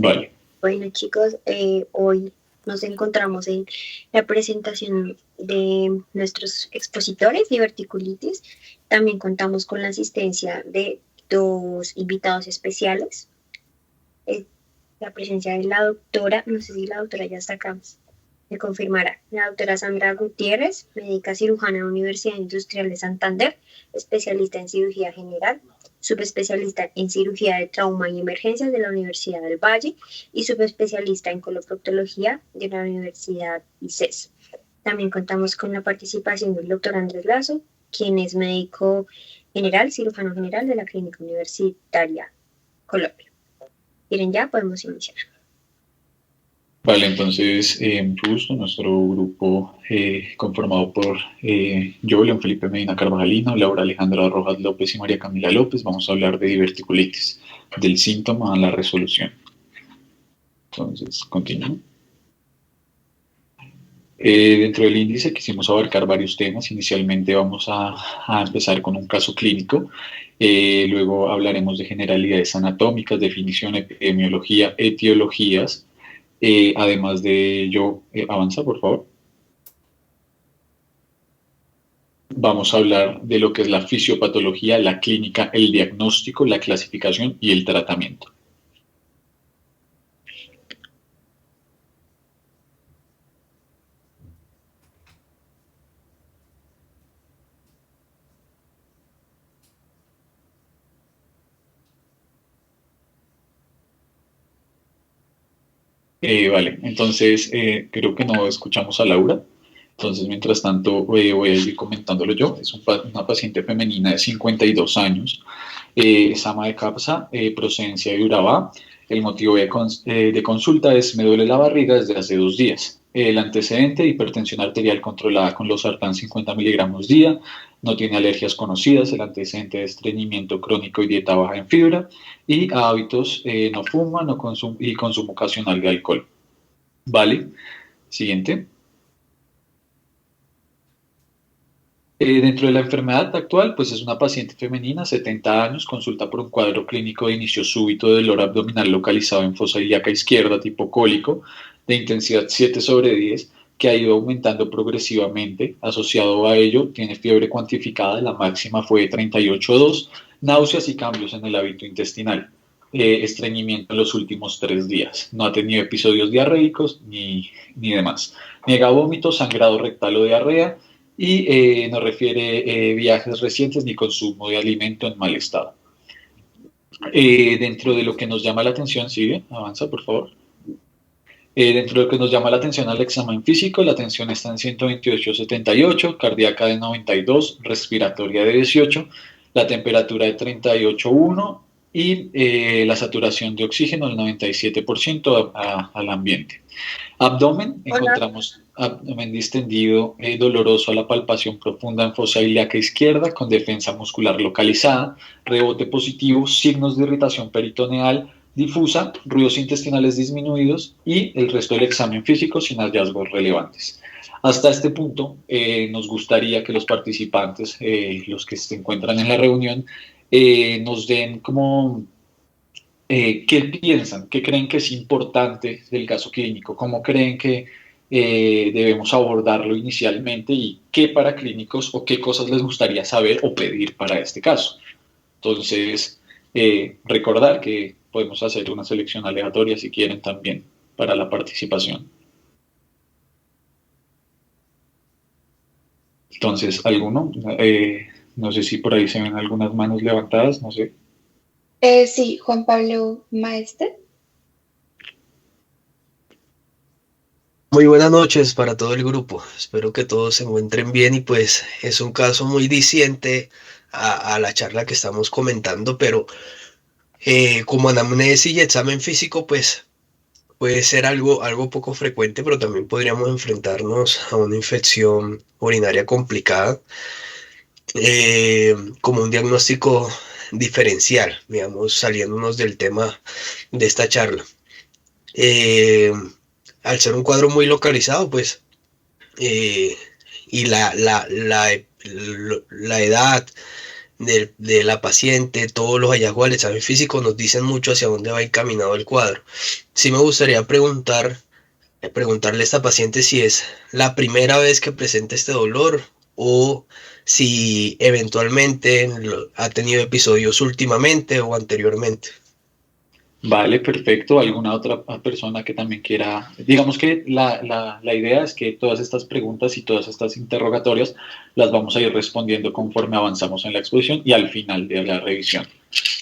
Vale. Bueno, chicos, hoy nos encontramos en la presentación de nuestros expositores diverticulitis. También contamos con la asistencia de dos invitados especiales. Eh, la presencia de la doctora, no sé si la doctora ya está acá, me confirmará. La doctora Sandra Gutiérrez, médica cirujana de la Universidad Industrial de Santander, especialista en cirugía general, subespecialista en cirugía de trauma y emergencias de la Universidad del Valle y subespecialista en coloproctología de la Universidad ICES. También contamos con la participación del doctor Andrés Lazo, quien es médico general, cirujano general de la Clínica Universitaria Colombia. Miren, ya podemos iniciar. Vale, entonces, mucho gusto. Nuestro grupo conformado por yo, León Felipe Medina Carvajalino, Laura Alejandra Rojas López y María Camila López, vamos a hablar de diverticulitis, del síntoma a la resolución. Entonces, continúo. Dentro del índice quisimos abarcar varios temas. Inicialmente vamos a empezar con un caso clínico. Luego hablaremos de generalidades anatómicas, definición, epidemiología, etiologías. Además de ello, avanza, por favor. Vamos a hablar de lo que es la fisiopatología, la clínica, el diagnóstico, la clasificación y el tratamiento. Vale, entonces creo que no escuchamos a Laura. Entonces, mientras tanto, voy a ir comentándolo yo. Es una paciente femenina de 52 años, es ama de casa, procedencia de Urabá. El motivo de consulta es: me duele la barriga desde hace 2 días. El antecedente: hipertensión arterial controlada con losartán 50 miligramos día. No tiene alergias conocidas. El antecedente de estreñimiento crónico y dieta baja en fibra. Y hábitos: no fuma, no consumo y consumo ocasional de alcohol. Vale, siguiente. Dentro de la enfermedad actual, pues es una paciente femenina, 70 años, consulta por un cuadro clínico de inicio súbito de dolor abdominal localizado en fosa ilíaca izquierda tipo cólico, de intensidad 7/10, que ha ido aumentando progresivamente. Asociado a ello, tiene fiebre cuantificada, la máxima fue de 38,2, náuseas y cambios en el hábito intestinal. Estreñimiento en los últimos 3 días. No ha tenido episodios diarreicos ni demás. Niega vómito, sangrado rectal o diarrea y no refiere viajes recientes ni consumo de alimento en mal estado. Dentro de lo que nos llama la atención, sigue, avanza por favor. Dentro de lo que nos llama la atención al examen físico, la tensión está en 128/78, cardíaca de 92, respiratoria de 18, la temperatura de 38,1 y la saturación de oxígeno del 97% al ambiente. Abdomen: Hola. encontramos abdomen distendido, doloroso a la palpación profunda en fosa ilíaca izquierda, con defensa muscular localizada, rebote positivo, signos de irritación peritoneal difusa, ruidos intestinales disminuidos y el resto del examen físico sin hallazgos relevantes. Hasta este punto, nos gustaría que los participantes, los que se encuentran en la reunión, nos den como qué piensan, qué creen que es importante del caso clínico, cómo creen que debemos abordarlo inicialmente y qué paraclínicos o qué cosas les gustaría saber o pedir para este caso. Entonces, recordar que podemos hacer una selección aleatoria si quieren también para la participación. Entonces, ¿alguno? No sé si por ahí se ven algunas manos levantadas, no sé. Sí, Juan Pablo Maestre. Muy buenas noches para todo el grupo. Espero que todos se encuentren bien y pues es un caso muy diciente a la charla que estamos comentando, pero como anamnesis y examen físico pues puede ser algo poco frecuente, pero también podríamos enfrentarnos a una infección urinaria complicada, como un diagnóstico diferencial, digamos, saliéndonos del tema de esta charla. Eh, Al ser un cuadro muy localizado, pues eh, y la edad, de la paciente, todos los hallazgos del examen físico nos dicen mucho hacia dónde va encaminado el cuadro. Sí me gustaría preguntarle a esta paciente si es la primera vez que presenta este dolor o si eventualmente ha tenido episodios últimamente o anteriormente. Vale, perfecto. ¿Alguna otra persona que también quiera? Digamos que la idea es que todas estas preguntas y todas estas interrogatorias las vamos a ir respondiendo conforme avanzamos en la exposición y al final de la revisión.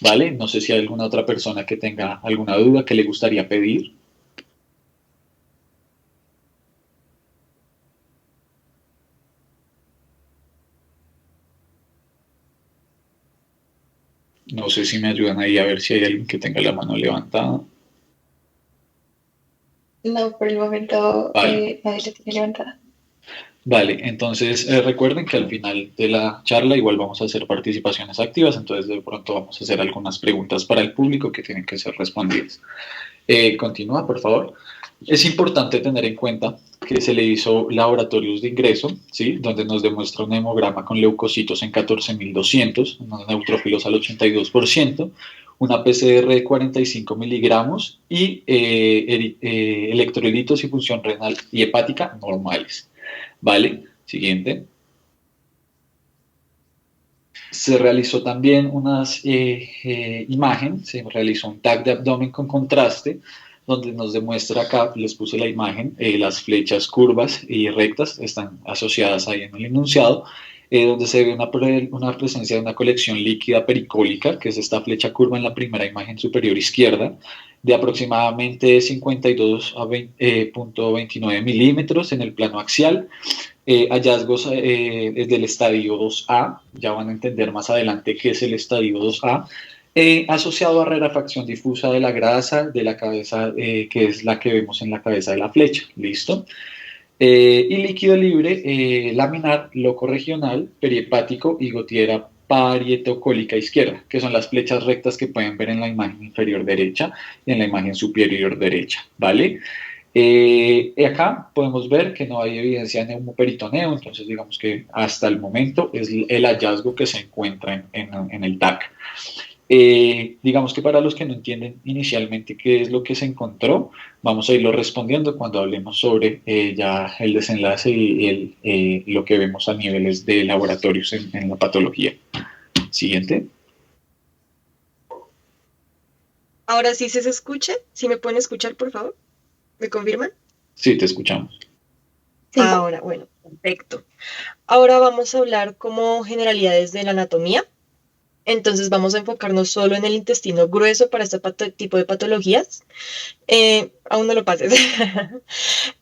¿Vale? No sé si hay alguna otra persona que tenga alguna duda que le gustaría pedir. No sé si me ayudan ahí a ver si hay alguien que tenga la mano levantada. No, por el momento Vale. nadie la tiene levantada. Vale, entonces recuerden que al final de la charla igual vamos a hacer participaciones activas, entonces de pronto vamos a hacer algunas preguntas para el público que tienen que ser respondidas. Continúa, por favor. Es importante tener en cuenta que se le hizo laboratorios de ingreso, ¿sí? Donde nos demuestra un hemograma con leucocitos en 14.200, unos neutrófilos al 82%, una PCR de 45 miligramos y electrolitos y función renal y hepática normales. ¿Vale? Siguiente. Se realizó también unas imágenes, se realizó un TAC de abdomen con contraste, donde nos demuestra acá, les puse la imagen, las flechas curvas y rectas están asociadas ahí en el enunciado, donde se ve una presencia de una colección líquida pericólica, que es esta flecha curva en la primera imagen superior izquierda, de aproximadamente 52.29 milímetros en el plano axial, hallazgos del estadio 2A, ya van a entender más adelante qué es el estadio 2A, asociado a rarefacción difusa de la grasa de la cabeza, que es la que vemos en la cabeza de la flecha, ¿listo? Y líquido libre, laminar, locorregional, perihepático y gotiera parietocólica izquierda, que son las flechas rectas que pueden ver en la imagen inferior derecha y en la imagen superior derecha, ¿vale? Acá podemos ver que no hay evidencia de neumoperitoneo, entonces digamos que hasta el momento es el hallazgo que se encuentra en el TAC. Digamos que para los que no entienden inicialmente qué es lo que se encontró, vamos a irlo respondiendo cuando hablemos sobre ya el desenlace y lo que vemos a niveles de laboratorios en la patología. Siguiente. Ahora sí se escucha. ¿Sí me pueden escuchar, por favor? ¿Me confirman? Sí, te escuchamos. Sí. Ahora, bueno, perfecto. Ahora vamos a hablar como generalidades de la anatomía. Entonces vamos a enfocarnos solo en el intestino grueso para este tipo de patologías. Aún no lo pases.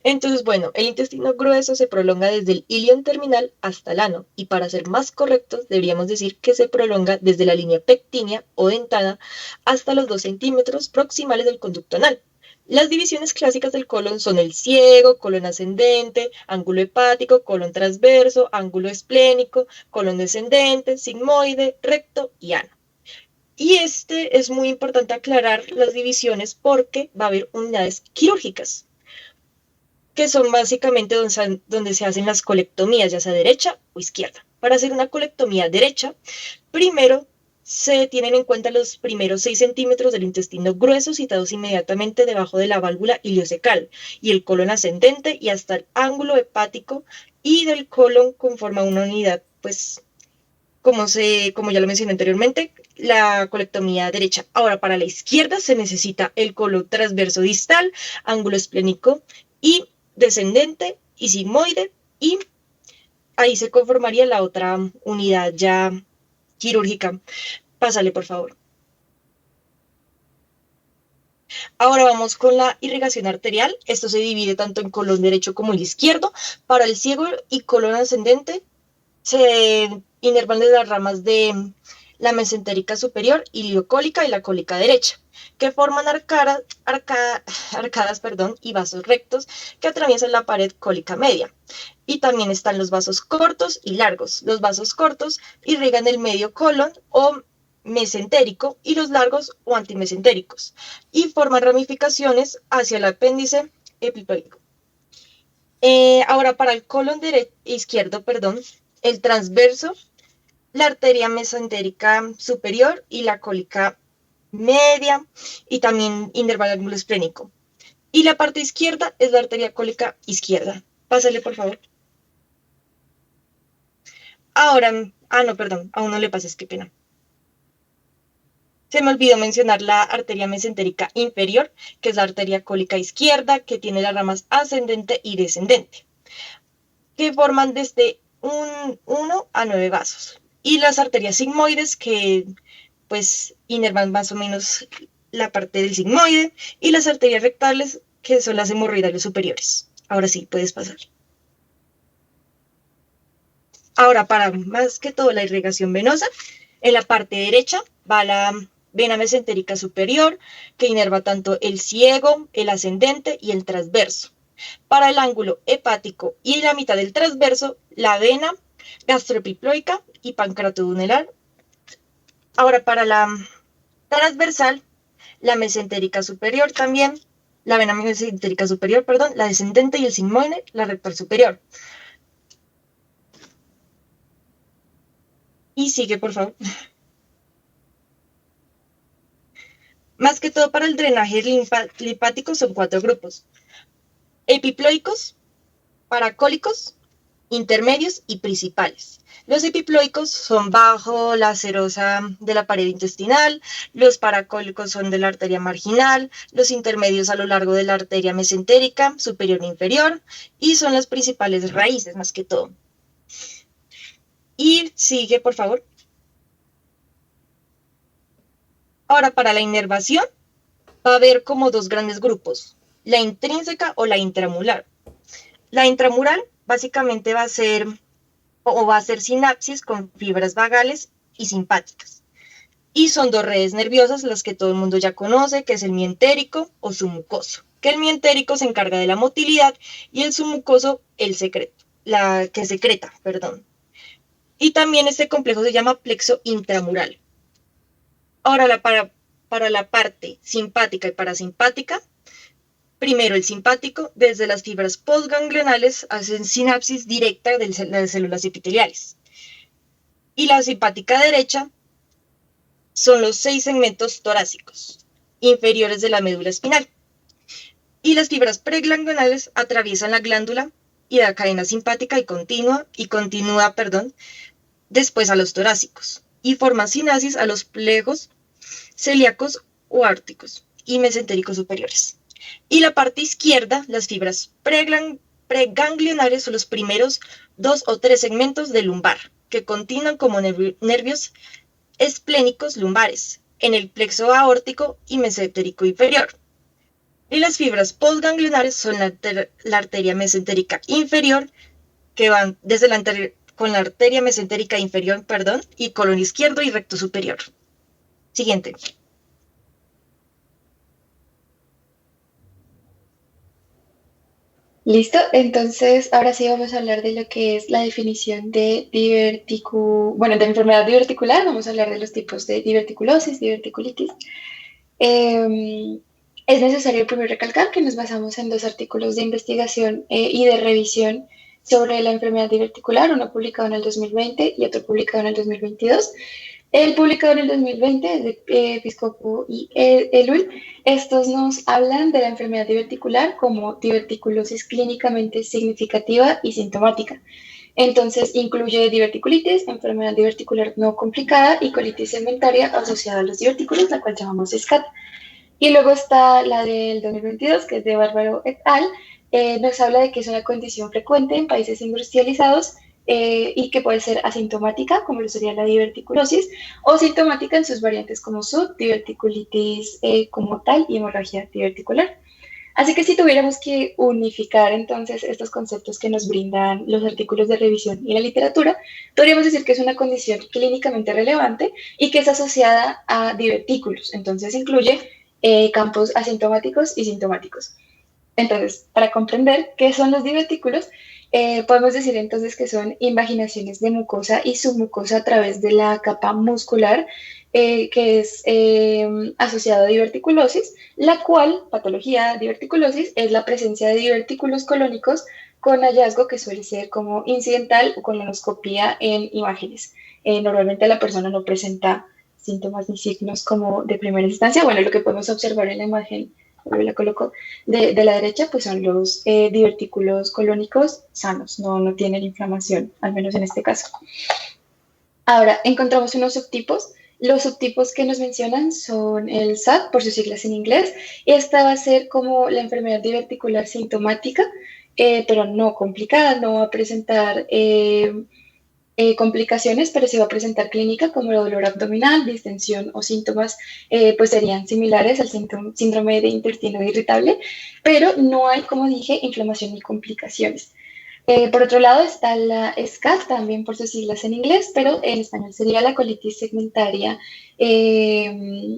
Entonces, bueno, el intestino grueso se prolonga desde el ilion terminal hasta el ano, y para ser más correctos deberíamos decir que se prolonga desde la línea pectínea o dentada hasta los 2 centímetros proximales del conducto anal. Las divisiones clásicas del colon son el ciego, colon ascendente, ángulo hepático, colon transverso, ángulo esplénico, colon descendente, sigmoide, recto y ano. Y es muy importante aclarar las divisiones porque va a haber unidades quirúrgicas, que son básicamente donde se hacen las colectomías, ya sea derecha o izquierda. Para hacer una colectomía derecha, primero se tienen en cuenta los primeros 6 centímetros del intestino grueso situados inmediatamente debajo de la válvula ileocecal y el colon ascendente y hasta el ángulo hepático, y del colon conforma una unidad, pues, como ya lo mencioné anteriormente, la colectomía derecha. Ahora, para la izquierda se necesita el colon transverso distal, ángulo esplénico y descendente y sigmoide, y ahí se conformaría la otra unidad ya quirúrgica. Pásale, por favor. Ahora vamos con la irrigación arterial. Esto se divide tanto en colon derecho como el izquierdo. Para el ciego y colon ascendente se inervan de las ramas de la mesentérica superior, iliocólica y la cólica derecha, que forman arcadas y vasos rectos que atraviesan la pared cólica media. Y también están los vasos cortos y largos. Los vasos cortos irrigan el medio colon o mesentérico y los largos o antimesentéricos, y forman ramificaciones hacia el apéndice epipélico. Ahora, para el colon izquierdo, el transverso la arteria mesentérica superior y la cólica media, y también inerva el ángulo esplénico. Y la parte izquierda es la arteria cólica izquierda. Pásale, por favor. Ahora, no, perdón, aún no le pases, qué pena. Se me olvidó mencionar la arteria mesentérica inferior, que es la arteria cólica izquierda, que tiene las ramas ascendente y descendente, que forman desde 1 a 9 vasos. Y las arterias sigmoides, que pues inervan más o menos la parte del sigmoide, y las arterias rectales, que son las hemorroidales superiores. Ahora sí, puedes pasar. Ahora, para más que todo la irrigación venosa, en la parte derecha va la vena mesentérica superior, que inerva tanto el ciego, el ascendente y el transverso. Para el ángulo hepático y la mitad del transverso, la vena gastroepiploica y pancreatoduodenal. Ahora, para la transversal, la mesentérica superior también, la vena mesentérica superior, perdón, la descendente y el sigmoide, la rectal superior. Y sigue, por favor. Más que todo para el drenaje linfático son 4 grupos: epiploicos, paracólicos, intermedios y principales. Los epiploicos son bajo la serosa de la pared intestinal, los paracólicos son de la arteria marginal, los intermedios a lo largo de la arteria mesentérica superior e inferior, y son las principales raíces más que todo. Y sigue, por favor. Ahora, para la inervación, va a haber como 2 grandes grupos: la intrínseca o la intramural. La intramural básicamente va a ser sinapsis con fibras vagales y simpáticas. Y son 2 redes nerviosas, las que todo el mundo ya conoce, que es el mientérico o submucoso. Que el mientérico se encarga de la motilidad y el submucoso que secreta. Y también este complejo se llama plexo intramural. Ahora, para la parte simpática y parasimpática, primero el simpático, desde las fibras postganglionales, hacen sinapsis directa de las células epiteliales. Y la simpática derecha son los 6 segmentos torácicos inferiores de la médula espinal. Y las fibras preganglionales atraviesan la glándula y la cadena simpática y continúa, después a los torácicos, y forman sinasis a los plegos celíacos o árticos y mesentéricos superiores. Y la parte izquierda, las fibras preganglionares son los primeros 2 o 3 segmentos del lumbar, que continúan como nervios esplénicos lumbares en el plexo aórtico y mesentérico inferior. Y las fibras postganglionares son la arteria mesentérica inferior, que van desde con la arteria mesentérica inferior, y colon izquierdo y recto superior. Siguiente. Listo, entonces ahora sí vamos a hablar de lo que es la definición de de enfermedad diverticular. Vamos a hablar de los tipos de diverticulosis, diverticulitis. Es necesario primero recalcar que nos basamos en 2 artículos de investigación y de revisión sobre la enfermedad diverticular, uno publicado en el 2020 y otro publicado en el 2022. El publicado en el 2020 es de Piscopo y Elul. Estos nos hablan de la enfermedad diverticular como diverticulosis clínicamente significativa y sintomática. Entonces, incluye diverticulitis, enfermedad diverticular no complicada y colitis segmentaria asociada a los divertículos, la cual llamamos SCAT. Y luego está la del 2022, que es de Bárbaro et al. Nos habla de que es una condición frecuente en países industrializados y que puede ser asintomática, como lo sería la diverticulosis, o sintomática en sus variantes como SUD, diverticulitis como tal y hemorragia diverticular. Así que si tuviéramos que unificar entonces estos conceptos que nos brindan los artículos de revisión y la literatura, podríamos decir que es una condición clínicamente relevante y que es asociada a divertículos. Entonces incluye campos asintomáticos y sintomáticos. Entonces, para comprender qué son los divertículos, podemos decir entonces que son invaginaciones de mucosa y submucosa a través de la capa muscular que es asociado a diverticulosis, la cual patología de diverticulosis es la presencia de divertículos colónicos con hallazgo que suele ser como incidental o colonoscopía en imágenes. Normalmente la persona no presenta síntomas ni signos como de primera instancia. Bueno, lo que podemos observar en la imagen, la coloco de la derecha, pues son los divertículos colónicos sanos, no tienen inflamación, al menos en este caso. Ahora, encontramos unos subtipos. Los subtipos que nos mencionan son el SAD, por sus siglas en inglés, y esta va a ser como la enfermedad diverticular sintomática, pero no complicada, no va a presentar complicaciones, pero se va a presentar clínica como el dolor abdominal, distensión o síntomas, pues serían similares al síndrome de intestino irritable, pero no hay, como dije, inflamación ni complicaciones. Por otro lado está la SCAT, también por sus siglas en inglés, pero en español sería la colitis segmentaria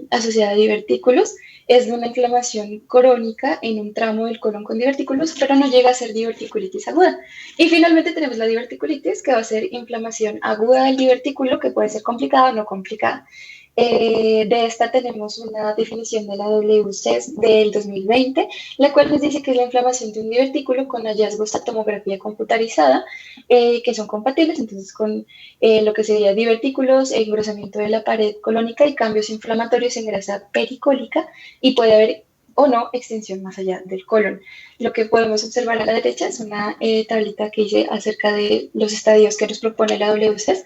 asociada a divertículos. Es de una inflamación crónica en un tramo del colon con divertículos, pero no llega a ser diverticulitis aguda. Y finalmente tenemos la diverticulitis, que va a ser inflamación aguda del divertículo, que puede ser complicada o no complicada. De esta tenemos una definición de la WCES del 2020, la cual nos dice que es la inflamación de un divertículo con hallazgos a tomografía computarizada que son compatibles entonces con lo que sería divertículos, engrosamiento de la pared colónica y cambios inflamatorios en grasa pericólica, y puede haber o no extensión más allá del colon. Lo que podemos observar a la derecha es una tablita que hice acerca de los estadios que nos propone la WCES.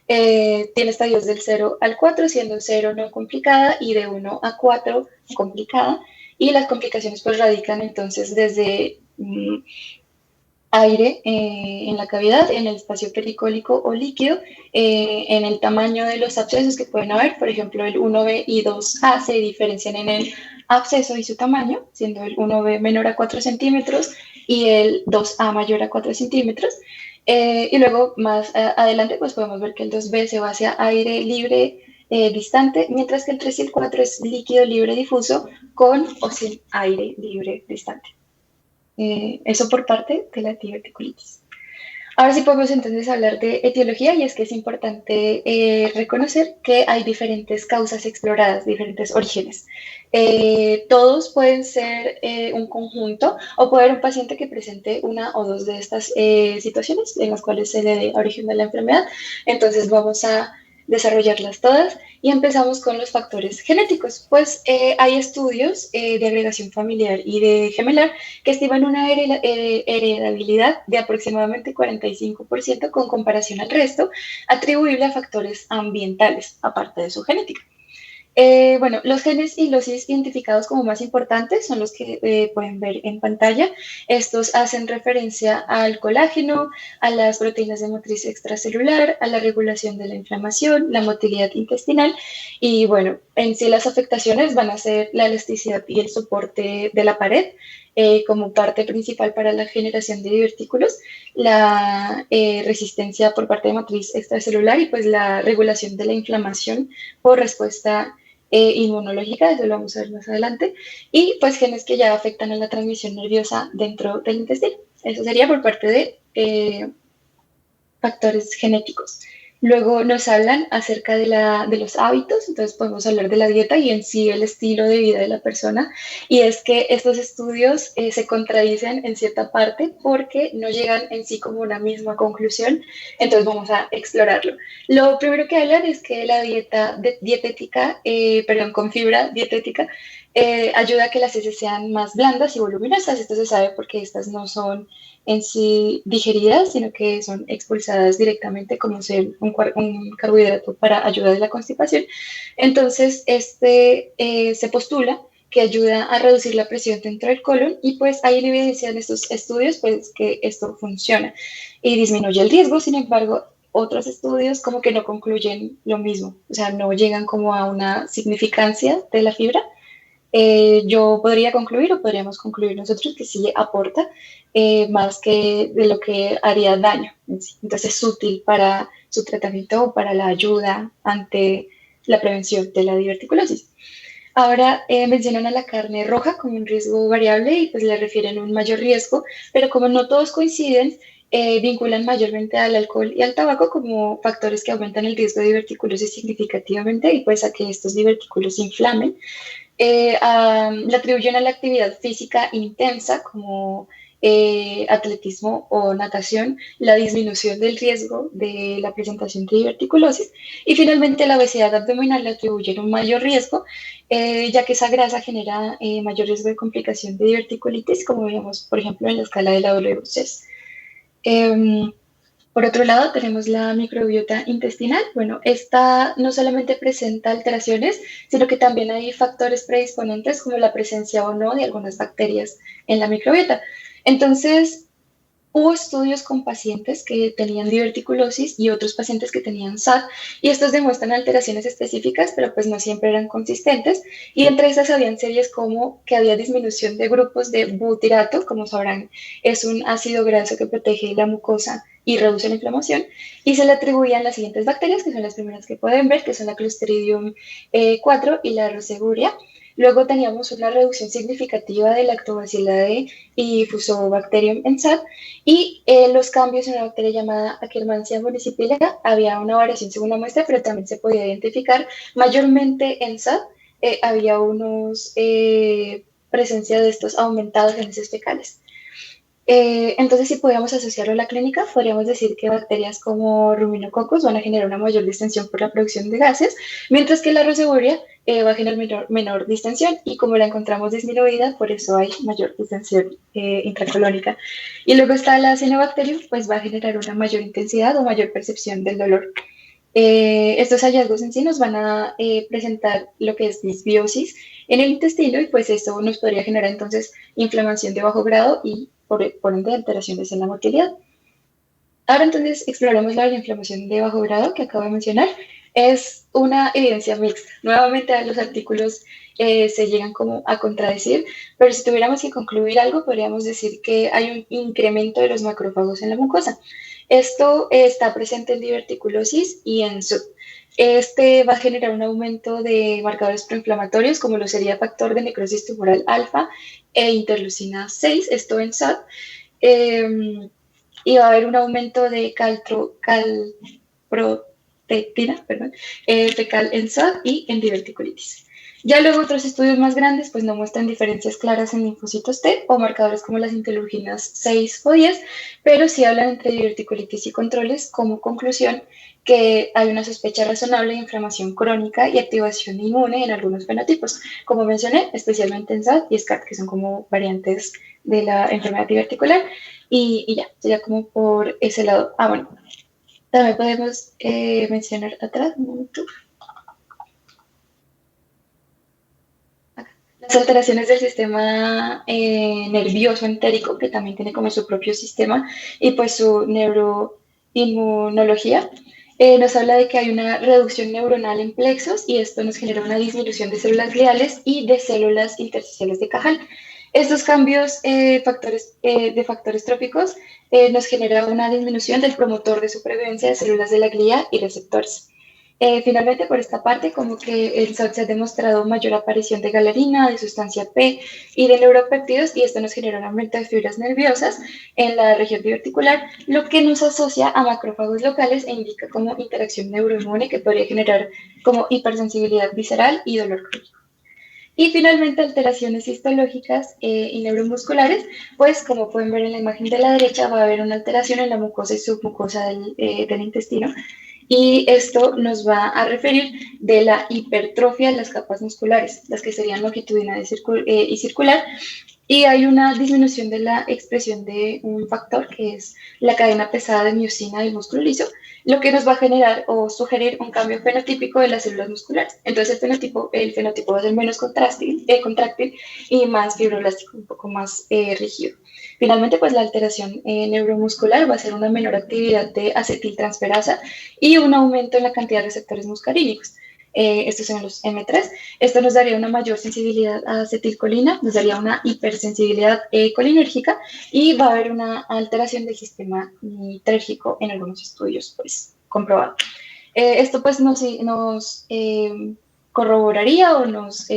Tiene estadios del 0 al 4, siendo 0 no complicada y de 1 a 4 complicada. Y las complicaciones pues radican entonces desde aire en la cavidad, en el espacio pericólico o líquido, en el tamaño de los abscesos que pueden haber. Por ejemplo, el 1B y 2A se diferencian en el absceso y su tamaño, siendo el 1B menor a 4 centímetros y el 2A mayor a 4 centímetros. Y luego más adelante pues podemos ver que el 2B se va hacia aire libre distante, mientras que el 3 y el 4 es líquido libre difuso con o sin aire libre distante. Eso por parte de la diverticulitis. Ahora sí podemos entonces hablar de etiología, y es que es importante reconocer que hay diferentes causas exploradas, diferentes orígenes. Todos pueden ser un conjunto, o puede haber un paciente que presente una o dos de estas situaciones en las cuales se le dé origen de la enfermedad. Entonces vamos a desarrollarlas todas y empezamos con los factores genéticos. Pues hay estudios de agregación familiar y de gemelar que estiman una heredabilidad de aproximadamente 45% con comparación al resto, atribuible a factores ambientales, aparte de su genética. Bueno, los genes y los identificados como más importantes son los que pueden ver en pantalla. Estos hacen referencia al colágeno, a las proteínas de matriz extracelular, a la regulación de la inflamación, la motilidad intestinal, y bueno, en sí las afectaciones van a ser la elasticidad y el soporte de la pared, como parte principal para la generación de divertículos, la resistencia por parte de matriz extracelular y pues la regulación de la inflamación por respuesta inmunológica, eso lo vamos a ver más adelante, y pues genes que ya afectan a la transmisión nerviosa dentro del intestino. Eso sería por parte de factores genéticos. Luego nos hablan acerca de los hábitos, entonces podemos hablar de la dieta y en sí el estilo de vida de la persona, y es que estos estudios se contradicen en cierta parte porque no llegan en sí como una misma conclusión, entonces vamos a explorarlo. Lo primero que hablan es que la dieta dietética, con fibra dietética, ayuda a que las heces sean más blandas y voluminosas. Esto se sabe porque estas no son en sí digeridas, sino que son expulsadas directamente como ser un carbohidrato para ayudar a la constipación. Entonces, se postula que ayuda a reducir la presión dentro del colon, y pues hay evidencia en estos estudios pues que esto funciona y disminuye el riesgo. Sin embargo, otros estudios como que no concluyen lo mismo, o sea, no llegan como a una significancia de la fibra. Yo podría concluir, o podríamos concluir nosotros, que sí aporta más que de lo que haría daño. Entonces es útil para su tratamiento o para la ayuda ante la prevención de la diverticulosis. Ahora mencionan a la carne roja como un riesgo variable y pues le refieren un mayor riesgo, pero como no todos coinciden, vinculan mayormente al alcohol y al tabaco como factores que aumentan el riesgo de diverticulosis significativamente y pues a que estos divertículos se inflamen. Le atribuyen a la actividad física intensa como atletismo o natación la disminución del riesgo de la presentación de diverticulosis y finalmente la obesidad abdominal le atribuyen un mayor riesgo ya que esa grasa genera mayor riesgo de complicación de diverticulitis como vemos por ejemplo en la escala de la WCS. Por otro lado, tenemos la microbiota intestinal. Bueno, esta no solamente presenta alteraciones, sino que también hay factores predisponentes como la presencia o no de algunas bacterias en la microbiota. Entonces, hubo estudios con pacientes que tenían diverticulosis y otros pacientes que tenían SAD, y estos demuestran alteraciones específicas, pero pues no siempre eran consistentes, y entre esas habían series como que había disminución de grupos de butirato, como sabrán, es un ácido graso que protege la mucosa y reduce la inflamación, y se le atribuían las siguientes bacterias, que son las primeras que pueden ver, que son la Clostridium 4 y la Roseburia. Luego teníamos una reducción significativa de Lactobacillidae y Fusobacterium en SAD, y los cambios en una bacteria llamada Akkermansia municipilica, había una variación según la muestra, pero también se podía identificar mayormente en SAD, había unos presencia de estos aumentados en heces fecales. Entonces, si podíamos asociarlo a la clínica, podríamos decir que bacterias como Ruminococcus van a generar una mayor distensión por la producción de gases, mientras que la Roseburia va a generar menor distensión y como la encontramos disminuida, por eso hay mayor distensión intracolónica. Y luego está la Cianobacterium, pues va a generar una mayor intensidad o mayor percepción del dolor. Estos hallazgos en sí nos van a presentar lo que es disbiosis en el intestino y pues esto nos podría generar entonces inflamación de bajo grado y por ende alteraciones en la motilidad. Ahora entonces exploramos la inflamación de bajo grado que acabo de mencionar. Es una evidencia mixta. Nuevamente los artículos se llegan como a contradecir, pero si tuviéramos que concluir algo, podríamos decir que hay un incremento de los macrófagos en la mucosa. Esto está presente en diverticulosis y en SUD. Este va a generar un aumento de marcadores proinflamatorios, como lo sería factor de necrosis tumoral alfa e interleucina 6, esto en SAD. Y va a haber un aumento de calprotectina, fecal en SAD y en diverticulitis. Ya luego otros estudios más grandes pues no muestran diferencias claras en linfocitos T o marcadores como las interleuquinas 6 o 10, pero sí hablan entre diverticulitis y controles como conclusión que hay una sospecha razonable de inflamación crónica y activación inmune en algunos fenotipos, como mencioné, especialmente en SAD y SCAD, que son como variantes de la enfermedad diverticular, y ya, sería como por ese lado. Bueno, también podemos mencionar atrás, un momento. Las alteraciones del sistema nervioso entérico, que también tiene como su propio sistema, y pues su neuroinmunología, nos habla de que hay una reducción neuronal en plexos y esto nos genera una disminución de células gliales y de células intersticiales de Cajal. Estos cambios de factores tróficos nos generan una disminución del promotor de supervivencia de células de la glía y receptores. Finalmente, por esta parte, como que en SAD se ha demostrado mayor aparición de galerina, de sustancia P y de neuropéptidos, y esto nos genera un aumento de fibras nerviosas en la región diverticular, lo que nos asocia a macrófagos locales e indica como interacción neuroinmune que podría generar como hipersensibilidad visceral y dolor crónico. Y finalmente, alteraciones histológicas y neuromusculares, pues como pueden ver en la imagen de la derecha, va a haber una alteración en la mucosa y submucosa del intestino. Y esto nos va a referir de la hipertrofia de las capas musculares, las que serían longitudinal y circular. Y hay una disminución de la expresión de un factor que es la cadena pesada de miosina del músculo liso, lo que nos va a generar o sugerir un cambio fenotípico de las células musculares. Entonces el fenotipo va a ser menos contráctil y más fibroblástico, un poco más rígido. Finalmente, pues la alteración neuromuscular va a ser una menor actividad de acetiltransferasa y un aumento en la cantidad de receptores muscarínicos. Estos son los M3. Esto nos daría una mayor sensibilidad a acetilcolina, nos daría una hipersensibilidad colinérgica y va a haber una alteración del sistema nitrérgico en algunos estudios, pues, comprobado. Esto pues nos corroboraría o nos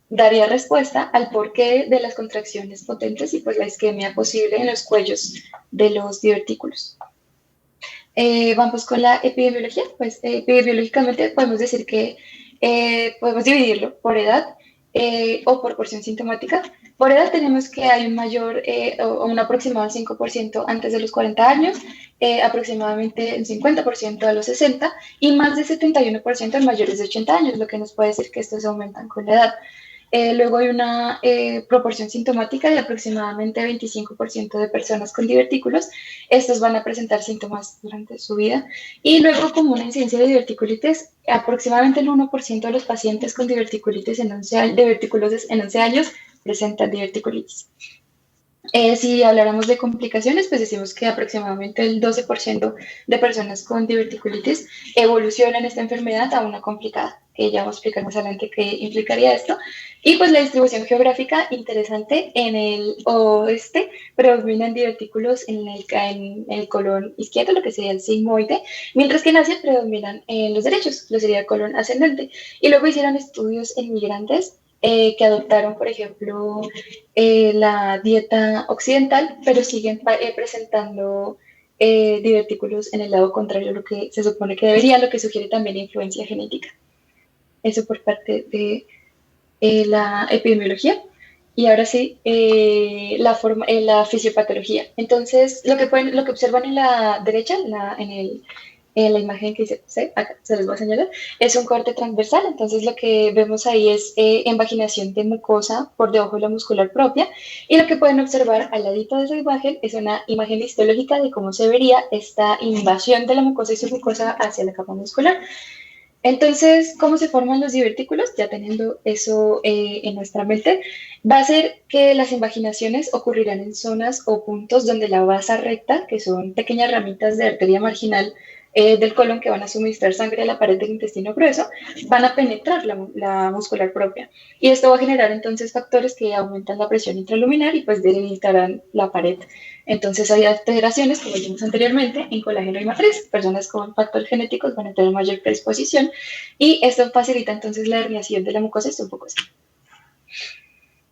daría respuesta al porqué de las contracciones potentes y pues la isquemia posible en los cuellos de los divertículos. Vamos con la epidemiología. Pues epidemiológicamente podemos decir que podemos dividirlo por edad o por porción sintomática. Por edad tenemos que hay un mayor o un aproximado 5% antes de los 40 años, aproximadamente el 50% a los 60 y más de 71% en mayores de 80 años, lo que nos puede decir que estos aumentan con la edad. Luego hay una proporción sintomática de aproximadamente 25% de personas con divertículos. Estos van a presentar síntomas durante su vida. Y luego, como una incidencia de diverticulitis, aproximadamente el 1% de los pacientes con diverticulitis en 11 años, en 11 años presentan diverticulitis. Si habláramos de complicaciones, pues decimos que aproximadamente el 12% de personas con diverticulitis evolucionan esta enfermedad a una complicada. Ya vamos a explicar más adelante qué implicaría esto. Y pues la distribución geográfica, interesante, en el oeste predominan divertículos en el colon izquierdo, lo que sería el sigmoide, mientras que en Asia predominan en los derechos, lo sería el colon ascendente. Y luego hicieron estudios en migrantes que adoptaron, por ejemplo, la dieta occidental, pero siguen presentando divertículos en el lado contrario a lo que se supone que debería, lo que sugiere también influencia genética. Eso por parte de la epidemiología. Y ahora sí, la fisiopatología. Entonces, lo que observan en la derecha, en la imagen que acá se les va a señalar, es un corte transversal. Entonces, lo que vemos ahí es invaginación de mucosa por debajo de la muscular propia. Y lo que pueden observar al ladito de esa imagen es una imagen histológica de cómo se vería esta invasión de la mucosa y submucosa hacia la capa muscular. Entonces, ¿cómo se forman los divertículos? Ya teniendo eso en nuestra mente, va a ser que las invaginaciones ocurrirán en zonas o puntos donde la vasa recta, que son pequeñas ramitas de arteria marginal del colon que van a suministrar sangre a la pared del intestino grueso, van a penetrar la muscular propia. Y esto va a generar entonces factores que aumentan la presión intraluminar y pues debilitarán la pared. Entonces hay alteraciones, como vimos anteriormente, en colágeno y matriz. Personas con factores genéticos van a tener mayor predisposición y esto facilita entonces la herniación de la mucosa y submucosa.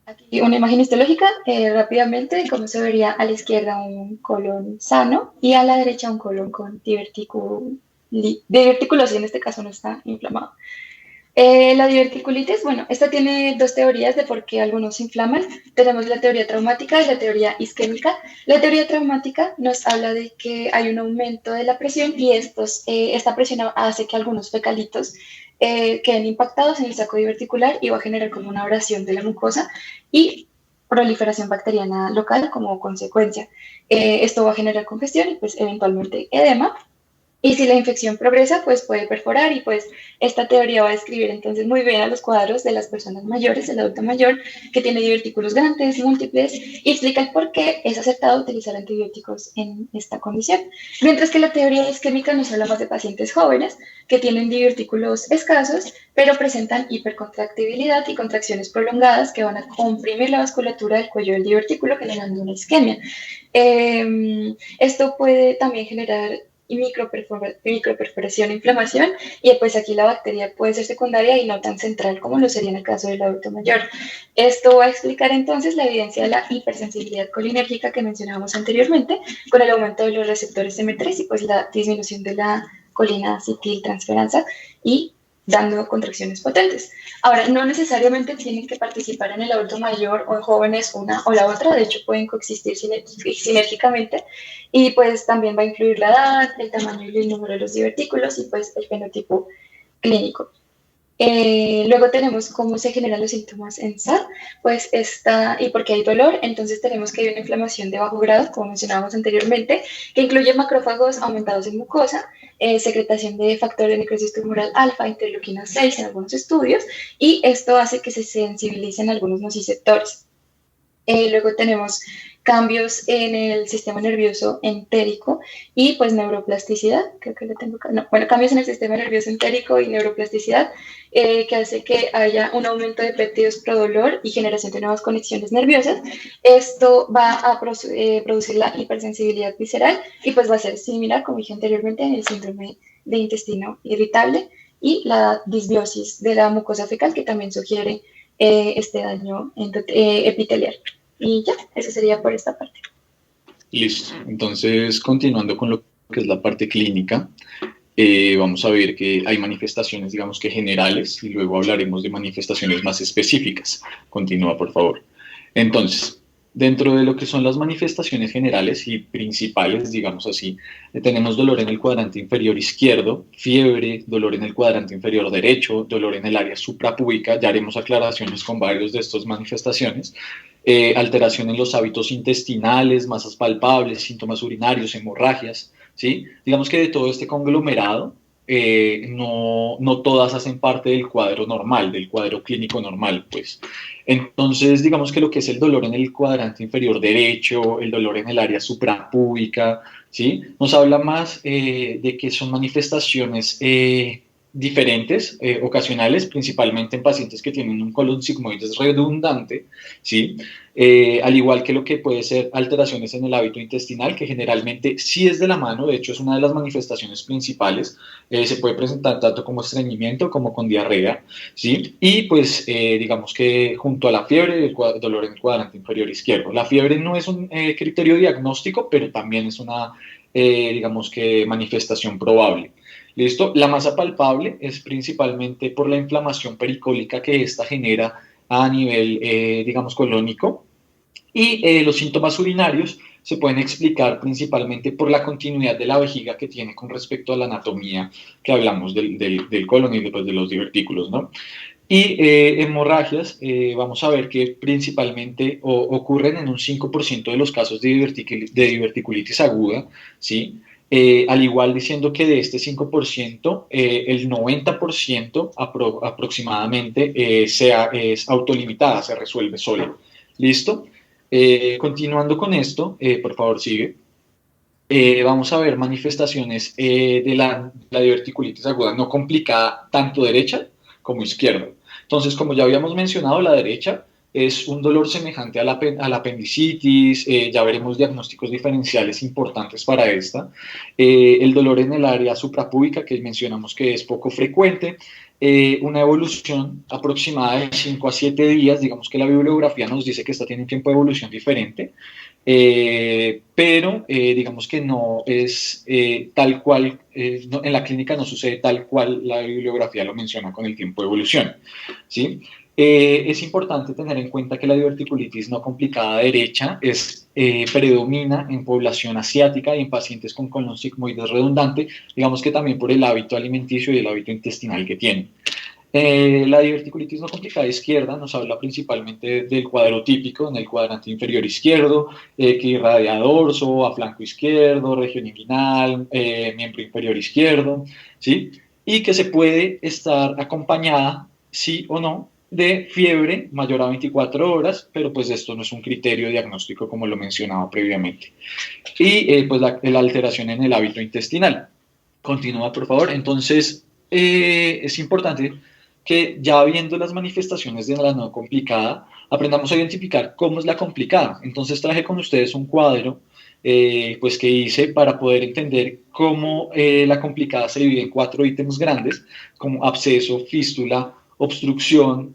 Aquí una imagen histológica, rápidamente, cómo se vería a la izquierda un colon sano y a la derecha un colon con diverticulosis, en este caso no está inflamado. La diverticulitis, bueno, esta tiene dos teorías de por qué algunos se inflaman. Tenemos la teoría traumática y la teoría isquémica. La teoría traumática nos habla de que hay un aumento de la presión y esta presión hace que algunos fecalitos queden impactados en el saco diverticular y va a generar como una abrasión de la mucosa y proliferación bacteriana local como consecuencia. Esto va a generar congestión y pues eventualmente edema. Y si la infección progresa, pues puede perforar y pues esta teoría va a describir entonces muy bien a los cuadros de las personas mayores, el adulto mayor, que tiene divertículos grandes, múltiples, y explica el por qué es acertado utilizar antibióticos en esta condición. Mientras que la teoría isquémica nos habla más de pacientes jóvenes que tienen divertículos escasos, pero presentan hipercontractibilidad y contracciones prolongadas que van a comprimir la vasculatura del cuello del divertículo, generando una isquemia. Esto puede también generar microperforación e inflamación, y pues aquí la bacteria puede ser secundaria y no tan central como lo sería en el caso del adulto mayor. Esto va a explicar entonces la evidencia de la hipersensibilidad colinérgica que mencionábamos anteriormente, con el aumento de los receptores M3 y pues la disminución de la colina acetiltransferasa y dando contracciones potentes. Ahora, no necesariamente tienen que participar en el adulto mayor o en jóvenes una o la otra, de hecho pueden coexistir sinérgicamente y pues también va a influir la edad, el tamaño y el número de los divertículos y pues el fenotipo clínico. Luego tenemos cómo se generan los síntomas en SAD, pues y porque hay dolor, entonces tenemos que hay una inflamación de bajo grado, como mencionábamos anteriormente, que incluye macrófagos aumentados en mucosa, secretación de factor de necrosis tumoral alfa, interleuquina 6 en algunos estudios, y esto hace que se sensibilicen algunos nociceptores. Luego tenemos cambios en el sistema nervioso entérico y pues neuroplasticidad, creo que lo tengo acá, no, bueno, cambios en el sistema nervioso entérico y neuroplasticidad que hace que haya un aumento de péptidos prodolor y generación de nuevas conexiones nerviosas. Esto va a producir la hipersensibilidad visceral y pues va a ser similar, como dije anteriormente, en el síndrome de intestino irritable y la disbiosis de la mucosa fecal que también sugiere este daño epitelial. Y ya, eso sería por esta parte. Listo. Entonces, continuando con lo que es la parte clínica, vamos a ver que hay manifestaciones, digamos que generales, y luego hablaremos de manifestaciones más específicas. Continúa, por favor. Entonces, dentro de lo que son las manifestaciones generales y principales, digamos así, tenemos dolor en el cuadrante inferior izquierdo, fiebre, dolor en el cuadrante inferior derecho, dolor en el área suprapúbica, ya haremos aclaraciones con varios de estas manifestaciones, alteración en los hábitos intestinales, masas palpables, síntomas urinarios, hemorragias, ¿sí? Digamos que de todo este conglomerado, no todas hacen parte del cuadro normal, del cuadro clínico normal, pues. Entonces, digamos que lo que es el dolor en el cuadrante inferior derecho, el dolor en el área suprapúbica, ¿sí? Nos habla más de que son manifestaciones diferentes, ocasionales, principalmente en pacientes que tienen un colon sigmoides redundante, ¿sí? Al igual que lo que puede ser alteraciones en el hábito intestinal, que generalmente sí es de la mano, de hecho es una de las manifestaciones principales, se puede presentar tanto como estreñimiento como con diarrea, ¿sí? Y pues digamos que junto a la fiebre, el dolor en el cuadrante inferior izquierdo. La fiebre no es un criterio diagnóstico, pero también es una, digamos que manifestación probable. ¿Listo? La masa palpable es principalmente por la inflamación pericólica que ésta genera a nivel, digamos, colónico. Y los síntomas urinarios se pueden explicar principalmente por la continuidad de la vejiga que tiene con respecto a la anatomía que hablamos del colon y después de los divertículos, ¿no? Y hemorragias, vamos a ver que principalmente ocurren en un 5% de los casos de diverticulitis aguda, ¿sí? Al igual diciendo que de este 5%, el 90% aproximadamente es autolimitada, se resuelve sola. ¿Listo? Continuando con esto, por favor sigue. Vamos a ver manifestaciones de la diverticulitis aguda no complicada, tanto derecha como izquierda. Entonces, como ya habíamos mencionado, la derecha es un dolor semejante a la apendicitis, ya veremos diagnósticos diferenciales importantes para esta. El dolor en el área suprapúbica, que mencionamos que es poco frecuente, una evolución aproximada de 5 a 7 días, digamos que la bibliografía nos dice que esta tiene un tiempo de evolución diferente, pero digamos que no es tal cual, no, en la clínica no sucede tal cual la bibliografía lo menciona con el tiempo de evolución, ¿sí? Es importante tener en cuenta que la diverticulitis no complicada derecha predomina en población asiática y en pacientes con colon sigmoides redundante, digamos que también por el hábito alimenticio y el hábito intestinal que tienen. La diverticulitis no complicada izquierda nos habla principalmente del cuadro típico en el cuadrante inferior izquierdo, que irradia a dorso, a flanco izquierdo, región inguinal, miembro inferior izquierdo, ¿sí? Y que se puede estar acompañada, sí o no, de fiebre mayor a 24 horas, pero pues esto no es un criterio diagnóstico como lo mencionaba previamente. Y pues la alteración en el hábito intestinal. Continúa, por favor. Entonces, es importante que ya viendo las manifestaciones de la no complicada, aprendamos a identificar cómo es la complicada. Entonces traje con ustedes un cuadro pues que hice para poder entender cómo la complicada se divide en 4 ítems grandes, como absceso, fístula, obstrucción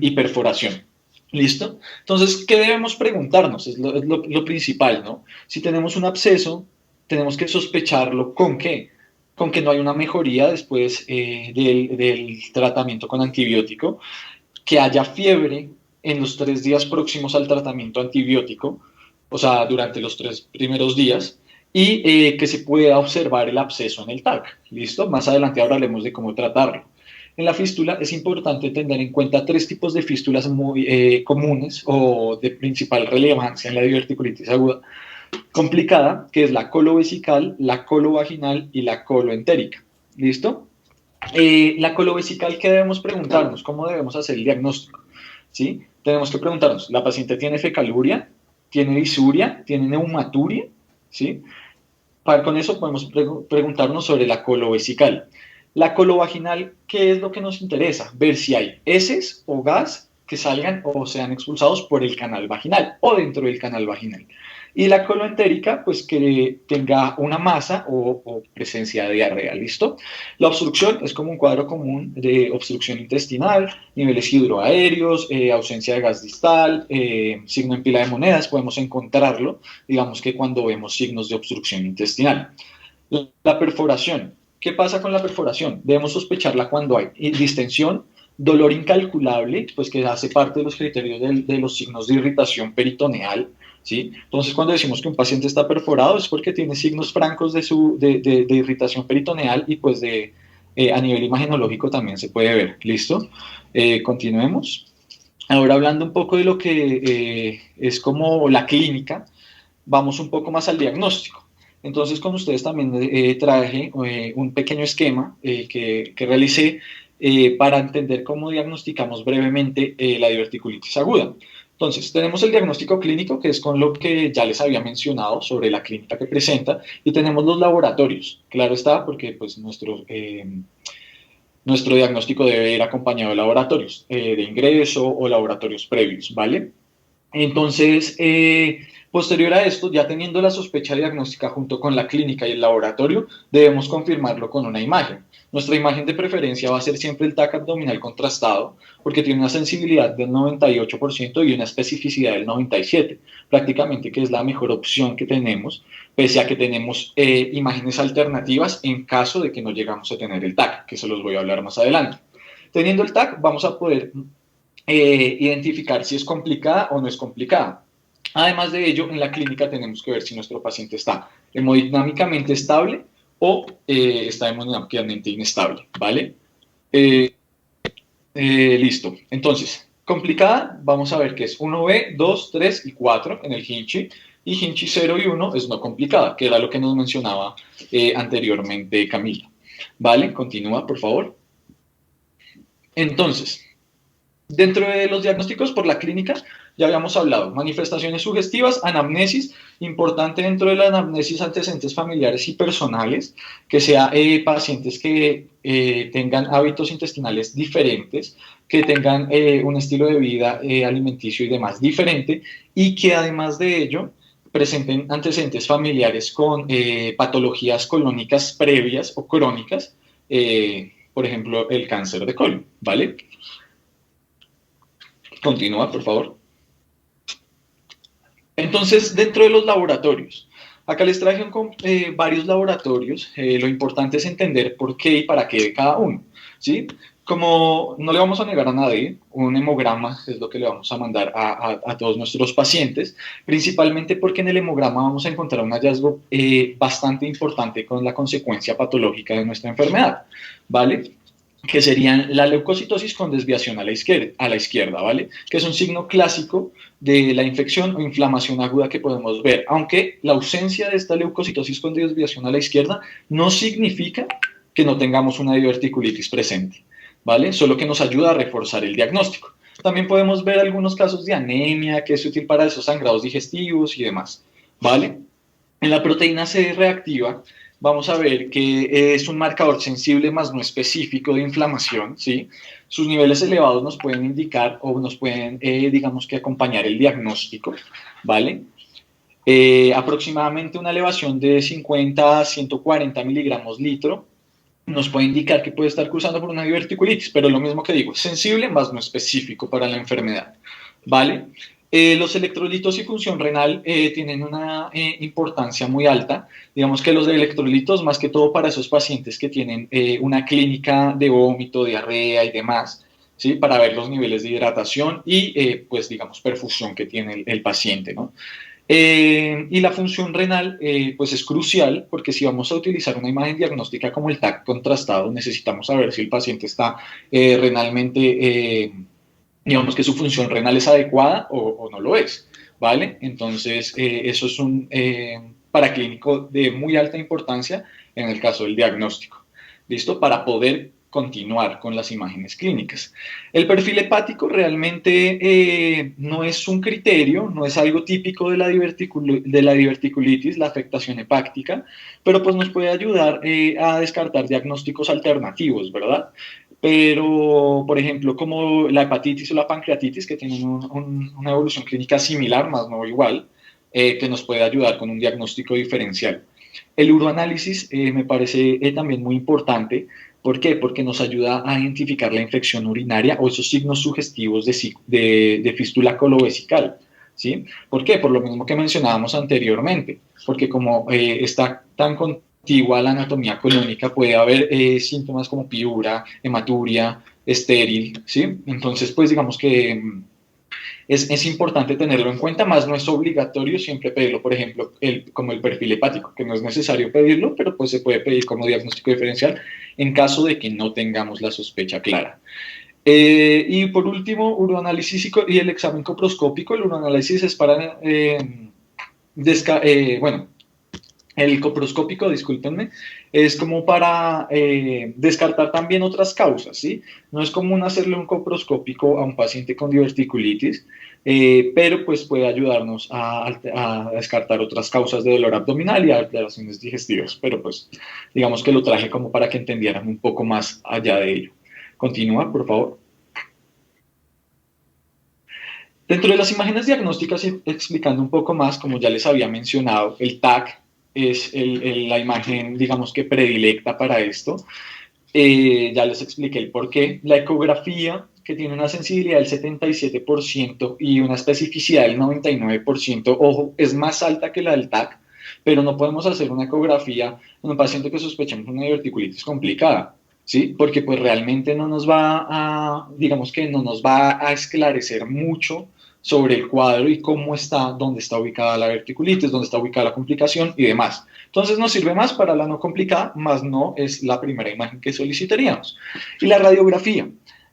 y perforación. ¿Listo? Entonces, ¿qué debemos preguntarnos? Es lo principal, ¿no? Si tenemos un absceso, tenemos que sospecharlo con qué, con que no hay una mejoría después del tratamiento con antibiótico, que haya fiebre en los 3 días próximos al tratamiento antibiótico, o sea, durante los 3 primeros días, y que se pueda observar el absceso en el TAC. ¿Listo? Más adelante hablaremos de cómo tratarlo. En la fístula es importante tener en cuenta 3 tipos de fístulas muy comunes o de principal relevancia en la diverticulitis aguda complicada, que es la colovesical, la colovaginal y la coloentérica. ¿Listo? La colovesical, ¿qué debemos preguntarnos? ¿Cómo debemos hacer el diagnóstico? ¿Sí? Tenemos que preguntarnos, ¿la paciente tiene fecaluria? ¿Tiene disuria? ¿Tiene neumaturia? ¿Sí? Con eso podemos preguntarnos sobre la colovesical. La colovaginal, ¿qué es lo que nos interesa? Ver si hay heces o gas que salgan o sean expulsados por el canal vaginal o dentro del canal vaginal. Y la coloentérica, pues que tenga una masa o presencia de diarrea, ¿listo? La obstrucción es como un cuadro común de obstrucción intestinal, niveles hidroaéreos, ausencia de gas distal, signo en pila de monedas, podemos encontrarlo, digamos que cuando vemos signos de obstrucción intestinal. La perforación. ¿Qué pasa con la perforación? Debemos sospecharla cuando hay distensión, dolor incalculable, pues que hace parte de los criterios de los signos de irritación peritoneal, ¿sí? Entonces, cuando decimos que un paciente está perforado es porque tiene signos francos de irritación peritoneal y pues a nivel imagenológico también se puede ver. ¿Listo? Continuemos. Ahora hablando un poco de lo que es como la clínica, vamos un poco más al diagnóstico. Entonces, con ustedes también traje un pequeño esquema que realicé para entender cómo diagnosticamos brevemente la diverticulitis aguda. Entonces, tenemos el diagnóstico clínico, que es con lo que ya les había mencionado sobre la clínica que presenta, y tenemos los laboratorios. Claro está, porque pues nuestro diagnóstico debe ir acompañado de laboratorios de ingreso o laboratorios previos, ¿vale? Entonces, posterior a esto, ya teniendo la sospecha diagnóstica junto con la clínica y el laboratorio, debemos confirmarlo con una imagen. Nuestra imagen de preferencia va a ser siempre el TAC abdominal contrastado, porque tiene una sensibilidad del 98% y una especificidad del 97%, prácticamente que es la mejor opción que tenemos, pese a que tenemos imágenes alternativas en caso de que no llegamos a tener el TAC, que se los voy a hablar más adelante. Teniendo el TAC, vamos a poder identificar si es complicada o no es complicada. Además de ello, en la clínica tenemos que ver si nuestro paciente está hemodinámicamente estable o está hemodinámicamente inestable, ¿vale? Listo. Entonces, complicada, vamos a ver que es 1B, 2, 3 y 4 en el Hinchi, y Hinchi 0 y 1 es no complicada, que era lo que nos mencionaba anteriormente Camila. ¿Vale? Continúa, por favor. Entonces, dentro de los diagnósticos por la clínica, ya habíamos hablado, manifestaciones sugestivas, anamnesis, importante dentro de la anamnesis antecedentes familiares y personales, que sea pacientes que tengan hábitos intestinales diferentes, que tengan un estilo de vida alimenticio y demás diferente, y que además de ello presenten antecedentes familiares con patologías colónicas previas o crónicas, por ejemplo, el cáncer de colon, ¿vale? Continúa, por favor. Entonces, dentro de los laboratorios, acá les traje varios laboratorios. Lo importante es entender por qué y para qué de cada uno, ¿sí? Como no le vamos a negar a nadie, un hemograma es lo que le vamos a mandar a todos nuestros pacientes, principalmente porque en el hemograma vamos a encontrar un hallazgo bastante importante con la consecuencia patológica de nuestra enfermedad, ¿vale? Que serían la leucocitosis con desviación a la izquierda, ¿vale? Que es un signo clásico de la infección o inflamación aguda que podemos ver, aunque la ausencia de esta leucocitosis con desviación a la izquierda no significa que no tengamos una diverticulitis presente, ¿vale? Solo que nos ayuda a reforzar el diagnóstico. También podemos ver algunos casos de anemia, que es útil para esos sangrados digestivos y demás, ¿vale? En la proteína C reactiva, vamos a ver que es un marcador sensible más no específico de inflamación, ¿sí? Sus niveles elevados nos pueden indicar o nos pueden, digamos que acompañar el diagnóstico, ¿vale? Aproximadamente una elevación de 50 a 140 miligramos litro nos puede indicar que puede estar cursando por una diverticulitis, pero lo mismo que digo, sensible más no específico para la enfermedad, ¿vale? Los electrolitos y función renal tienen una importancia muy alta. Digamos que los electrolitos, más que todo para esos pacientes que tienen una clínica de vómito, diarrea y demás, ¿sí? Para ver los niveles de hidratación y, pues, digamos, perfusión que tiene el paciente, ¿no? Y la función renal, pues es crucial porque si vamos a utilizar una imagen diagnóstica como el TAC contrastado, necesitamos saber si el paciente está renalmente digamos que su función renal es adecuada o no lo es, ¿vale? Entonces, eso es un paraclínico de muy alta importancia en el caso del diagnóstico, ¿listo? Para poder continuar con las imágenes clínicas. El perfil hepático realmente no es un criterio, no es algo típico de la diverticulitis, la afectación hepática, pero pues nos puede ayudar a descartar diagnósticos alternativos, ¿verdad? pero, por ejemplo, como la hepatitis o la pancreatitis, que tienen una evolución clínica similar, más no igual, que nos puede ayudar con un diagnóstico diferencial. El uroanálisis me parece también muy importante. ¿Por qué? Porque nos ayuda a identificar la infección urinaria o esos signos sugestivos de fístula colovesical. ¿Sí? ¿Por qué? Por lo mismo que mencionábamos anteriormente, porque como está tan contigua a la anatomía colónica, puede haber síntomas como piura, hematuria, estéril, ¿sí? Entonces, pues digamos que es importante tenerlo en cuenta, más no es obligatorio siempre pedirlo, por ejemplo, como el perfil hepático, que no es necesario pedirlo, pero pues se puede pedir como diagnóstico diferencial en caso de que no tengamos la sospecha clara. Y por último, uroanálisis y el examen coproscópico. El uroanálisis es para, bueno, el coproscópico, discúlpenme, es como para descartar también otras causas, ¿sí? No es común hacerle un coproscópico a un paciente con diverticulitis, pero pues puede ayudarnos a descartar otras causas de dolor abdominal y alteraciones digestivas, pero pues digamos que lo traje como para que entendieran un poco más allá de ello. Continúa, por favor. Dentro de las imágenes diagnósticas, explicando un poco más, como ya les había mencionado, el TAC es la imagen, digamos que predilecta para esto. Ya les expliqué el por qué. La ecografía, que tiene una sensibilidad del 77% y una especificidad del 99%, ojo, es más alta que la del TAC, pero no podemos hacer una ecografía en un paciente que sospechamos una diverticulitis complicada, ¿sí? Porque pues realmente no nos va a, digamos que no nos va a esclarecer mucho sobre el cuadro y cómo está, dónde está ubicada la verticulitis, dónde está ubicada la complicación y demás. Entonces nos sirve más para la no complicada, más no es la primera imagen que solicitaríamos. Y la radiografía.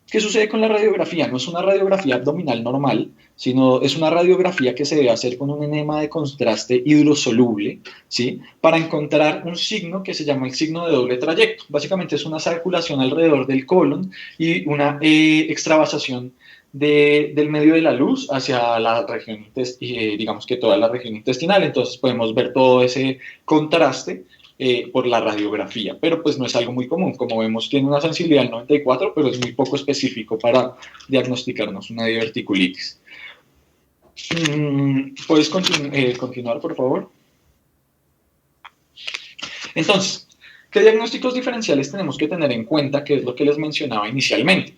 ¿Qué sucede con la radiografía? No es una radiografía abdominal normal, sino es una radiografía que se debe hacer con un enema de contraste hidrosoluble, ¿sí? Para encontrar un signo que se llama el signo de doble trayecto. Básicamente es una circulación alrededor del colon y una extravasación del medio de la luz hacia la región, digamos que toda la región intestinal. Entonces podemos ver todo ese contraste por la radiografía, pero pues no es algo muy común. Como vemos, tiene una sensibilidad del 94, pero es muy poco específico para diagnosticarnos una diverticulitis. ¿Puedes continuar, por favor? Entonces, ¿qué diagnósticos diferenciales tenemos que tener en cuenta? Que es lo que les mencionaba inicialmente.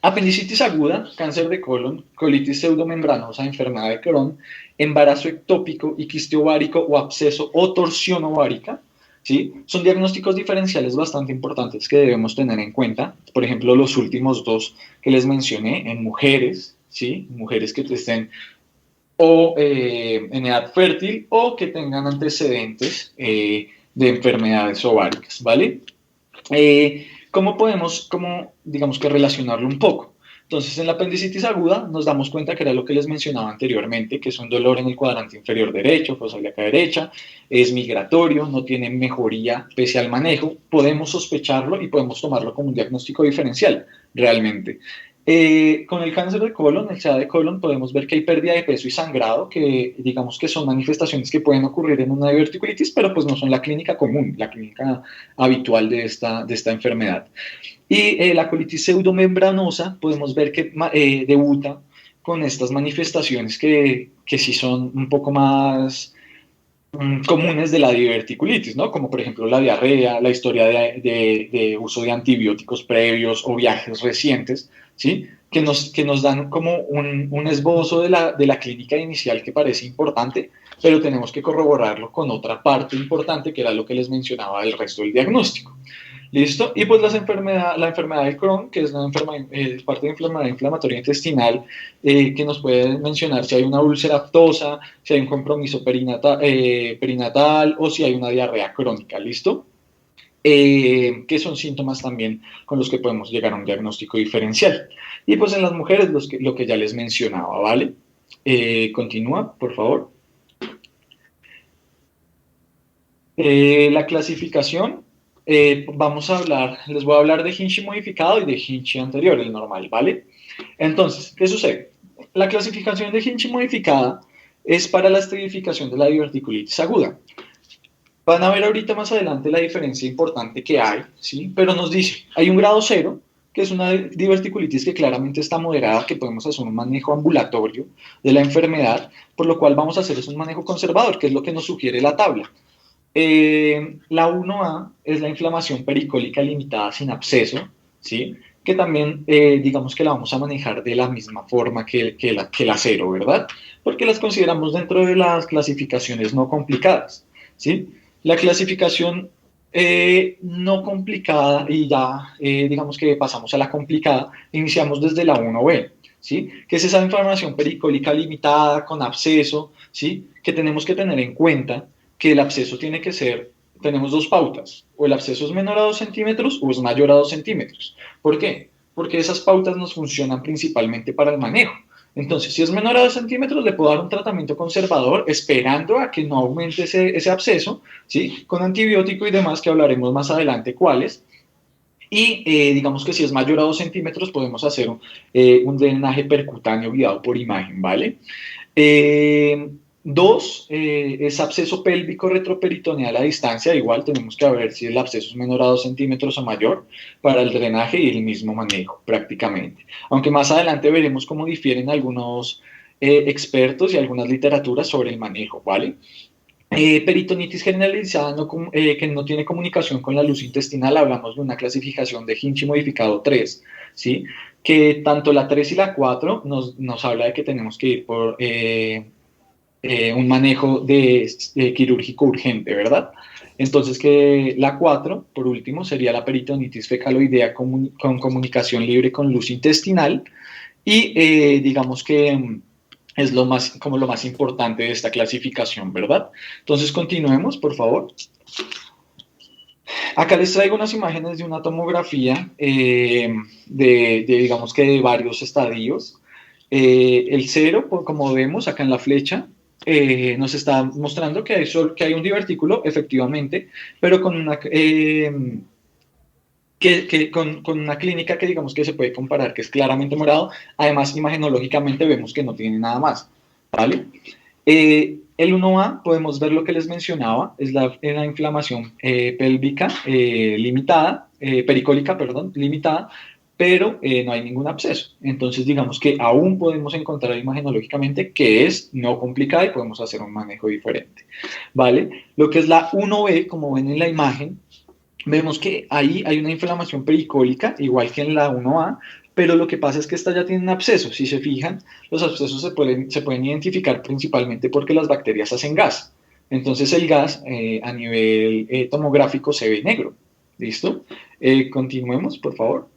Apendicitis aguda, cáncer de colon, colitis pseudomembranosa, enfermedad de Crohn, embarazo ectópico y quiste ovárico o absceso o torsión ovárica, ¿sí? Son diagnósticos diferenciales bastante importantes que debemos tener en cuenta. Por ejemplo, los últimos dos que les mencioné en mujeres, ¿sí? Mujeres que estén o en edad fértil o que tengan antecedentes de enfermedades ováricas, ¿vale? ¿Cómo podemos, digamos que relacionarlo un poco? Entonces, en la apendicitis aguda nos damos cuenta que era lo que les mencionaba anteriormente, que es un dolor en el cuadrante inferior derecho, fosa ilíaca derecha, es migratorio, no tiene mejoría pese al manejo. Podemos sospecharlo y podemos tomarlo como un diagnóstico diferencial, realmente. Con el cáncer de colon, el CA de colon, podemos ver que hay pérdida de peso y sangrado, que digamos que son manifestaciones que pueden ocurrir en una diverticulitis, pero pues no son la clínica común, la clínica habitual de esta enfermedad. Y la colitis pseudomembranosa, podemos ver que debuta con estas manifestaciones que sí son un poco más comunes de la diverticulitis, ¿no? Como por ejemplo la diarrea, la historia de uso de antibióticos previos o viajes recientes, ¿sí? Que nos dan como un esbozo de la clínica inicial que parece importante, pero tenemos que corroborarlo con otra parte importante que era lo que les mencionaba del resto del diagnóstico. ¿Listo? Y pues la enfermedad de Crohn, que es parte de enfermedad inflamatoria intestinal, que nos puede mencionar si hay una úlcera aftosa, si hay un compromiso perinatal o si hay una diarrea crónica. ¿Listo? Que son síntomas también con los que podemos llegar a un diagnóstico diferencial. Y pues en las mujeres lo que ya les mencionaba, ¿vale? Continúa, por favor. La clasificación, les voy a hablar de Hinchey modificado y de Hinchey anterior, el normal, ¿vale? Entonces, ¿qué sucede? La clasificación de Hinchey modificada es para la estratificación de la diverticulitis aguda. Van a ver ahorita más adelante la diferencia importante que hay, ¿sí? Pero nos dice, hay un grado cero, que es una diverticulitis que claramente está moderada, que podemos hacer un manejo ambulatorio de la enfermedad, por lo cual vamos a hacer es un manejo conservador, que es lo que nos sugiere la tabla. La 1A es la inflamación pericólica limitada sin absceso, ¿sí? Que también digamos que la vamos a manejar de la misma forma que la 0, ¿verdad? Porque las consideramos dentro de las clasificaciones no complicadas, ¿sí? La clasificación no complicada y ya digamos que pasamos a la complicada, iniciamos desde la 1B, ¿sí? Que es esa inflamación pericólica limitada con absceso, ¿sí? Que tenemos que tener en cuenta que el absceso tiene que ser, tenemos dos pautas, o el absceso es menor a 2 centímetros o es mayor a 2 centímetros. ¿Por qué? Porque esas pautas nos funcionan principalmente para el manejo. Entonces, si es menor a 2 centímetros, le puedo dar un tratamiento conservador esperando a que no aumente ese absceso, ¿sí? Con antibiótico y demás, que hablaremos más adelante cuáles. Y digamos que si es mayor a 2 centímetros, podemos hacer un drenaje percutáneo guiado por imagen, ¿vale? Dos, es absceso pélvico retroperitoneal a distancia. Igual tenemos que ver si el absceso es menor a 2 centímetros o mayor para el drenaje y el mismo manejo prácticamente. Aunque más adelante veremos cómo difieren algunos expertos y algunas literaturas sobre el manejo, ¿vale? Peritonitis generalizada que no tiene comunicación con la luz intestinal, hablamos de una clasificación de Hinchi modificado 3, ¿sí? Que tanto la 3 y la 4 nos habla de que tenemos que ir por un manejo quirúrgico urgente, ¿verdad? Entonces que la 4, por último, sería la peritonitis fecaloidea con comunicación libre con luz intestinal y digamos que es como lo más importante de esta clasificación, ¿verdad? Entonces continuemos, por favor. Acá les traigo unas imágenes de una tomografía digamos que de varios estadios. El 0, como vemos acá en la flecha, nos está mostrando que hay un divertículo, efectivamente, pero con una, con una clínica que digamos que se puede comparar, que es claramente morado. Además, imagenológicamente vemos que no tiene nada más, ¿vale? El 1A, podemos ver lo que les mencionaba, es la inflamación pélvica limitada, pericólica, perdón, limitada, pero no hay ningún absceso. Entonces, digamos que aún podemos encontrar imagenológicamente que es no complicada y podemos hacer un manejo diferente, ¿vale? Lo que es la 1B, como ven en la imagen, vemos que ahí hay una inflamación pericólica, igual que en la 1A, pero lo que pasa es que esta ya tiene un absceso. Si se fijan, los abscesos se pueden identificar principalmente porque las bacterias hacen gas. Entonces el gas a nivel tomográfico se ve negro. ¿Listo? Continuemos, por favor.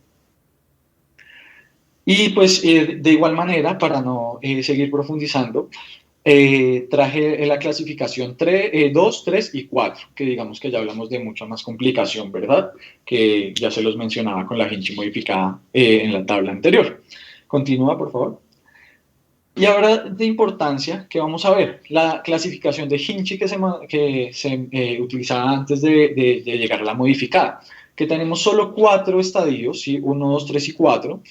Y pues de igual manera, para no seguir profundizando, traje la clasificación 2, 3 y 4, que digamos que ya hablamos de mucha más complicación, ¿verdad? Que ya se los mencionaba con la Hinchi modificada en la tabla anterior. Continúa, por favor. Y ahora de importancia, que vamos a ver, la clasificación de Hinchi que se utilizaba antes de llegar a la modificada, que tenemos solo 4 estadios, ¿sí? 1, 2, 3 y 4,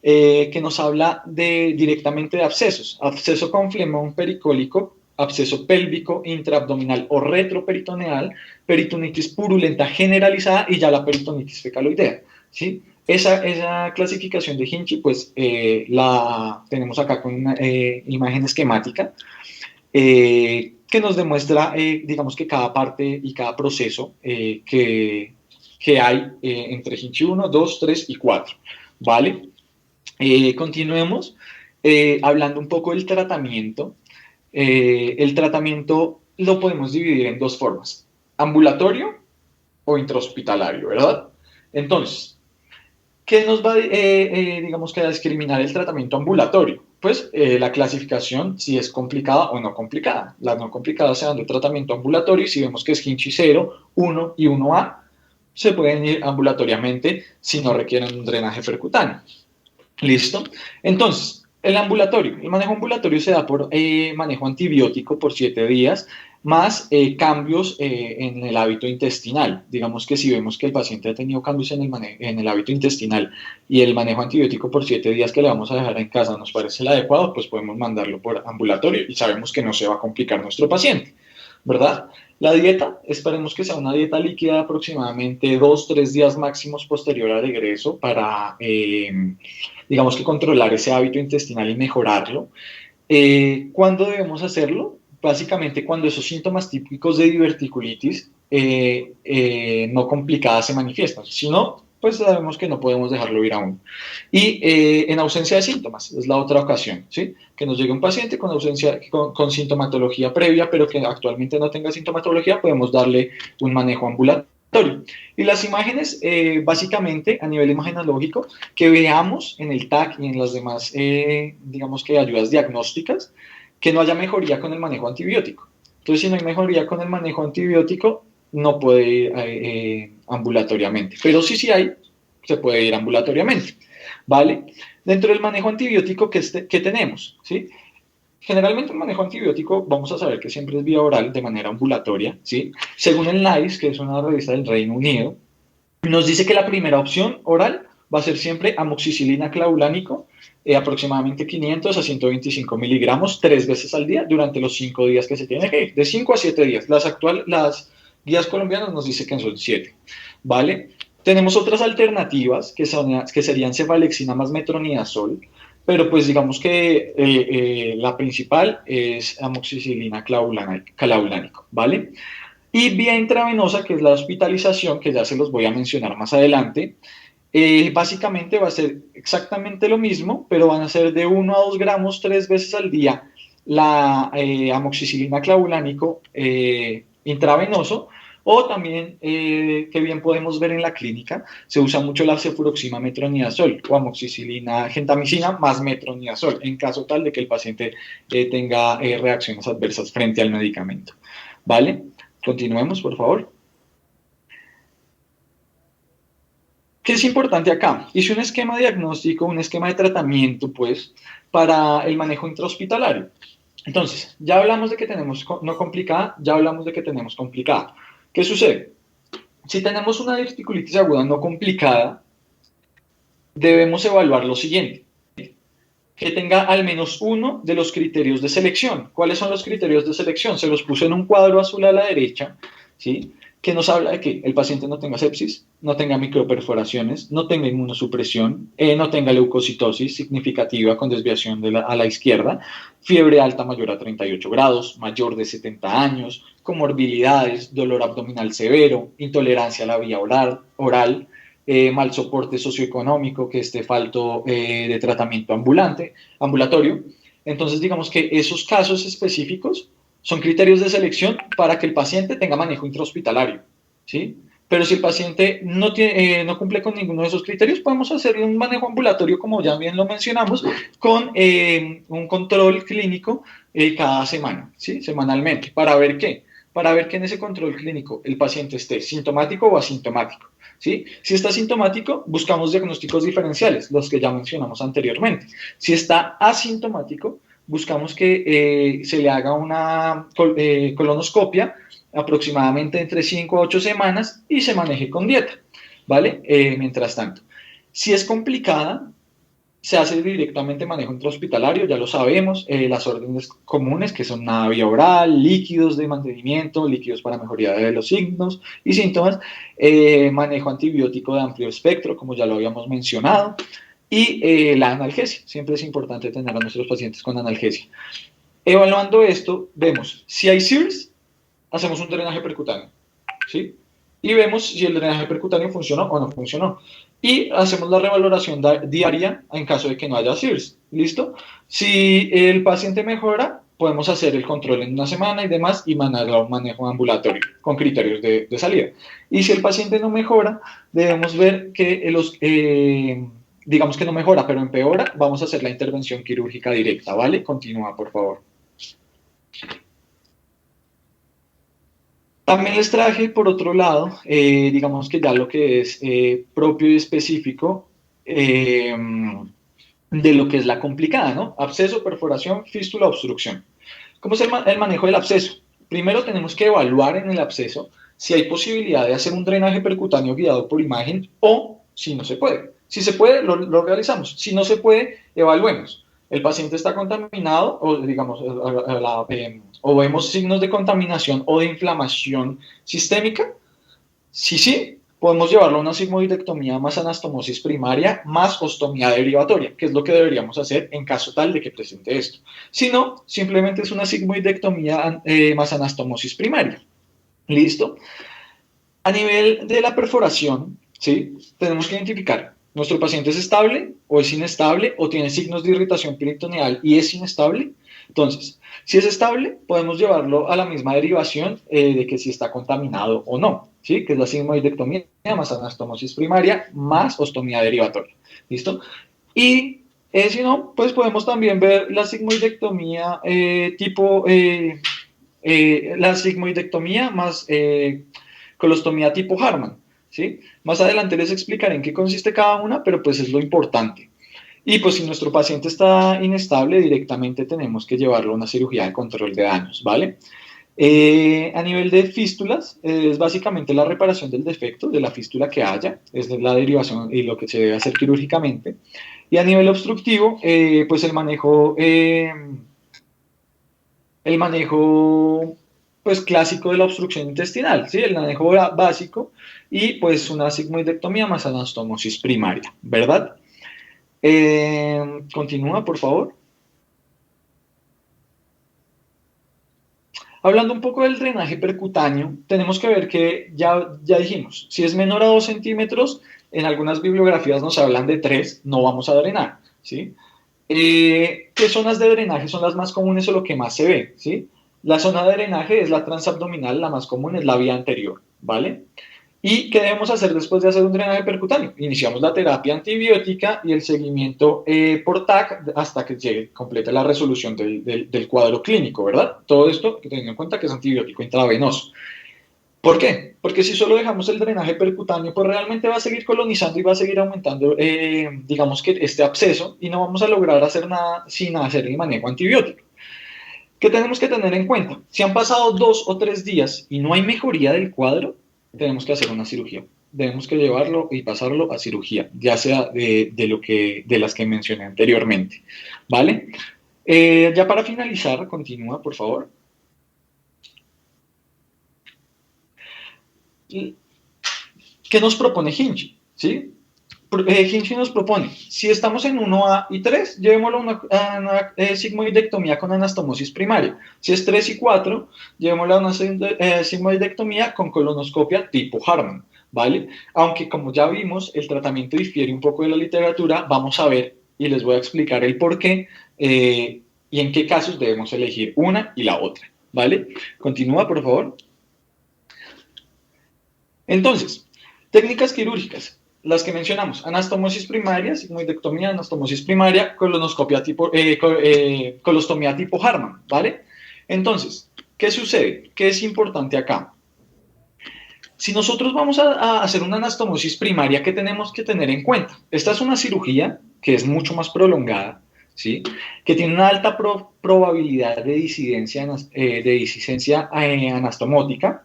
que nos habla directamente de abscesos. Absceso con flemón pericólico, absceso pélvico, intraabdominal o retroperitoneal, peritonitis purulenta generalizada y ya la peritonitis fecaloidea, ¿sí? Esa clasificación de Hinchi, pues la tenemos acá con una imagen esquemática que nos demuestra, digamos que cada parte y cada proceso que hay entre Hinchi 1, 2, 3 y 4, ¿vale? Continuemos hablando un poco del tratamiento. El tratamiento lo podemos dividir en dos formas, ambulatorio o intrahospitalario, ¿verdad? Entonces, ¿qué nos va, digamos que a discriminar el tratamiento ambulatorio? Pues la clasificación, si es complicada o no complicada. Las no complicadas se dan de tratamiento ambulatorio y si vemos que es Hinchi 0, 1 y 1A, se pueden ir ambulatoriamente si no requieren un drenaje percutáneo. ¿Listo? Entonces, el manejo ambulatorio se da por manejo antibiótico por 7 días, más cambios en el hábito intestinal. Digamos que si vemos que el paciente ha tenido cambios en el hábito intestinal y el manejo antibiótico por 7 días que le vamos a dejar en casa nos parece el adecuado, pues podemos mandarlo por ambulatorio y sabemos que no se va a complicar nuestro paciente. ¿verdad? La dieta, esperemos que sea una dieta líquida de aproximadamente 2, 3 días máximos posterior al regreso para, digamos que controlar ese hábito intestinal y mejorarlo. ¿Cuándo debemos hacerlo? Básicamente cuando esos síntomas típicos de diverticulitis no complicada se manifiestan. Si no, pues sabemos que no podemos dejarlo ir aún. Y en ausencia de síntomas, es la otra ocasión, ¿sí? Que nos llegue un paciente con ausencia, con sintomatología previa, pero que actualmente no tenga sintomatología, podemos darle un manejo ambulatorio. Y las imágenes, básicamente, a nivel imagenológico, que veamos en el TAC y en las demás, digamos que ayudas diagnósticas, que no haya mejoría con el manejo antibiótico. Entonces, si no hay mejoría con el manejo antibiótico, no puede ir ambulatoriamente. Pero sí hay, se puede ir ambulatoriamente, ¿vale? Dentro del manejo antibiótico, ¿qué tenemos? ¿Sí? Generalmente el manejo antibiótico vamos a saber que siempre es vía oral de manera ambulatoria, ¿sí? Según el NICE, que es una revista del Reino Unido, nos dice que la primera opción oral va a ser siempre amoxicilina clavulánico, aproximadamente 500 a 125 miligramos 3 veces al día durante los 5 días que se tiene que ir, de 5 a 7 días. Las guías colombianas nos dicen que son 7, ¿vale? Tenemos otras alternativas que serían cefalexina más metronidazol, pero pues digamos que la principal es amoxicilina clavulánico, ¿vale? Y vía intravenosa, que es la hospitalización, que ya se los voy a mencionar más adelante, básicamente va a ser exactamente lo mismo, pero van a ser de 1 a 2 gramos 3 veces al día la amoxicilina clavulánico intravenoso, o también, que bien podemos ver en la clínica, se usa mucho la cefuroxima metronidazol o amoxicilina gentamicina más metronidazol, en caso tal de que el paciente tenga reacciones adversas frente al medicamento. ¿Vale? Continuemos, por favor. ¿Qué es importante acá? Hice un esquema diagnóstico, un esquema de tratamiento, pues, para el manejo intrahospitalario. Entonces, ya hablamos de que tenemos no complicada, ya hablamos de que tenemos complicada. ¿Qué sucede? Si tenemos una diverticulitis aguda no complicada, debemos evaluar lo siguiente: que tenga al menos uno de los criterios de selección. ¿Cuáles son los criterios de selección? Se los puse en un cuadro azul a la derecha, ¿sí? Que nos habla de que el paciente no tenga sepsis, no tenga microperforaciones, no tenga inmunosupresión, no tenga leucocitosis significativa con desviación a la izquierda, fiebre alta mayor a 38 grados, mayor de 70 años, comorbilidades, dolor abdominal severo, intolerancia a la vía oral, mal soporte socioeconómico, que esté falto de tratamiento ambulatorio. Entonces, digamos que esos casos específicos son criterios de selección para que el paciente tenga manejo intrahospitalario, ¿sí? Pero si el paciente no cumple con ninguno de esos criterios, podemos hacer un manejo ambulatorio, como ya bien lo mencionamos, con un control clínico cada semana, ¿sí? Semanalmente. ¿Para ver qué? Para ver que en ese control clínico el paciente esté sintomático o asintomático, ¿sí? Si está sintomático, buscamos diagnósticos diferenciales, los que ya mencionamos anteriormente. Si está asintomático, buscamos que se le haga una colonoscopia aproximadamente entre 5 a 8 semanas y se maneje con dieta, ¿vale? Mientras tanto, si es complicada, se hace directamente manejo intrahospitalario, ya lo sabemos, las órdenes comunes que son una vía oral, líquidos de mantenimiento, líquidos para mejoría de los signos y síntomas, manejo antibiótico de amplio espectro, como ya lo habíamos mencionado, y la analgesia. Siempre es importante tener a nuestros pacientes con analgesia. Evaluando esto, vemos si hay SIRS, hacemos un drenaje percutáneo, ¿sí? Y vemos si el drenaje percutáneo funcionó o no funcionó. Y hacemos la revaloración diaria en caso de que no haya SIRS. ¿Listo? Si el paciente mejora, podemos hacer el control en una semana y demás y mandar un manejo ambulatorio con criterios de salida. Y si el paciente no mejora, debemos ver que digamos que no mejora, pero empeora, vamos a hacer la intervención quirúrgica directa, ¿vale? Continúa, por favor. También les traje, por otro lado, digamos que ya lo que es propio y específico de lo que es la complicada, ¿no? Absceso, perforación, fístula, obstrucción. ¿Cómo es el manejo del absceso? Primero tenemos que evaluar en el absceso si hay posibilidad de hacer un drenaje percutáneo guiado por imagen o si no se puede. Si se puede, lo realizamos. Si no se puede, evaluemos. el paciente está contaminado o, digamos, o vemos signos de contaminación o de inflamación sistémica. Sí, sí, podemos llevarlo a una sigmoidectomía más anastomosis primaria más ostomía derivatoria, que es lo que deberíamos hacer en caso tal de que presente esto. Si no, simplemente es una sigmoidectomía más anastomosis primaria. ¿Listo? A nivel de la perforación, ¿sí? Tenemos que identificar, ¿nuestro paciente es estable o es inestable o tiene signos de irritación peritoneal y es inestable? Entonces, si es estable, podemos llevarlo a la misma derivación de que si está contaminado o no, ¿sí? Que es la sigmoidectomía más anastomosis primaria más ostomía derivatoria. ¿Listo? Y si no, pues podemos también ver la sigmoidectomía la sigmoidectomía más colostomía tipo Harman, ¿sí? Más adelante les explicaré en qué consiste cada una, pero pues es lo importante. Y pues si nuestro paciente está inestable, directamente tenemos que llevarlo a una cirugía de control de daños, ¿vale? A nivel de fístulas, es básicamente la reparación del defecto, de la fístula que haya, es la derivación y lo que se debe hacer quirúrgicamente. Y a nivel obstructivo, pues el manejo pues clásico de la obstrucción intestinal, ¿sí? El manejo básico y pues una sigmoidectomía más anastomosis primaria, ¿verdad? Continúa, por favor. Hablando un poco del drenaje percutáneo, tenemos que ver que ya dijimos, si es menor a 2 centímetros, en algunas bibliografías nos hablan de 3, no vamos a drenar, ¿sí? ¿Qué zonas de drenaje son las más comunes o lo que más se ve? ¿Sí? La zona de drenaje es la transabdominal, la más común es la vía anterior, ¿vale? ¿Y qué debemos hacer después de hacer un drenaje percutáneo? Iniciamos la terapia antibiótica y el seguimiento por TAC hasta que llegue completa la resolución del cuadro clínico, ¿verdad? Todo esto teniendo en cuenta que es antibiótico intravenoso. ¿Por qué? Porque si solo dejamos el drenaje percutáneo, pues realmente va a seguir colonizando y va a seguir aumentando, digamos que este absceso y no vamos a lograr hacer nada sin hacer el manejo antibiótico. ¿Qué tenemos que tener en cuenta? Si han pasado 2 o 3 días y no hay mejoría del cuadro, tenemos que hacer una cirugía. Debemos que llevarlo y pasarlo a cirugía, ya sea de las que mencioné anteriormente. ¿Vale? Ya para finalizar, continúa, por favor. ¿Qué nos propone Hinchi? ¿Sí? Hinchi nos propone, si estamos en 1A y 3, llevémoslo a una sigmoidectomía con anastomosis primaria. Si es 3 y 4, llevémoslo a una sigmoidectomía con colonoscopia tipo Harman, ¿vale? Aunque como ya vimos, el tratamiento difiere un poco de la literatura, vamos a ver y les voy a explicar el por qué y en qué casos debemos elegir una y la otra, ¿vale? Continúa, por favor. Entonces, técnicas quirúrgicas, las que mencionamos, anastomosis primaria, sigmoidectomía, anastomosis primaria, colostomía tipo Harman, ¿vale? Entonces, ¿qué sucede? ¿Qué es importante acá? Si nosotros vamos a hacer una anastomosis primaria, ¿qué tenemos que tener en cuenta? Esta es una cirugía que es mucho más prolongada, ¿sí? Que tiene una alta probabilidad de disidencia anastomótica,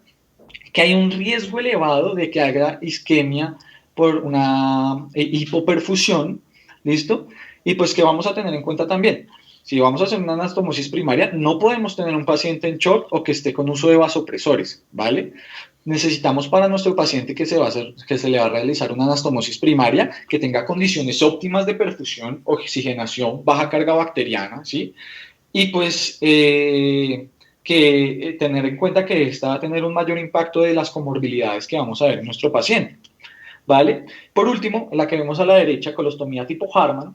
que hay un riesgo elevado de que haga isquemia por una hipoperfusión, ¿listo? Y pues que vamos a tener en cuenta también, si vamos a hacer una anastomosis primaria, no podemos tener un paciente en shock o que esté con uso de vasopresores, ¿vale? Necesitamos para nuestro paciente que se le va a realizar una anastomosis primaria, que tenga condiciones óptimas de perfusión, oxigenación, baja carga bacteriana, ¿sí? Y pues que tener en cuenta que esta va a tener un mayor impacto de las comorbilidades que vamos a ver en nuestro paciente, ¿vale? Por último, la que vemos a la derecha, colostomía tipo Harman,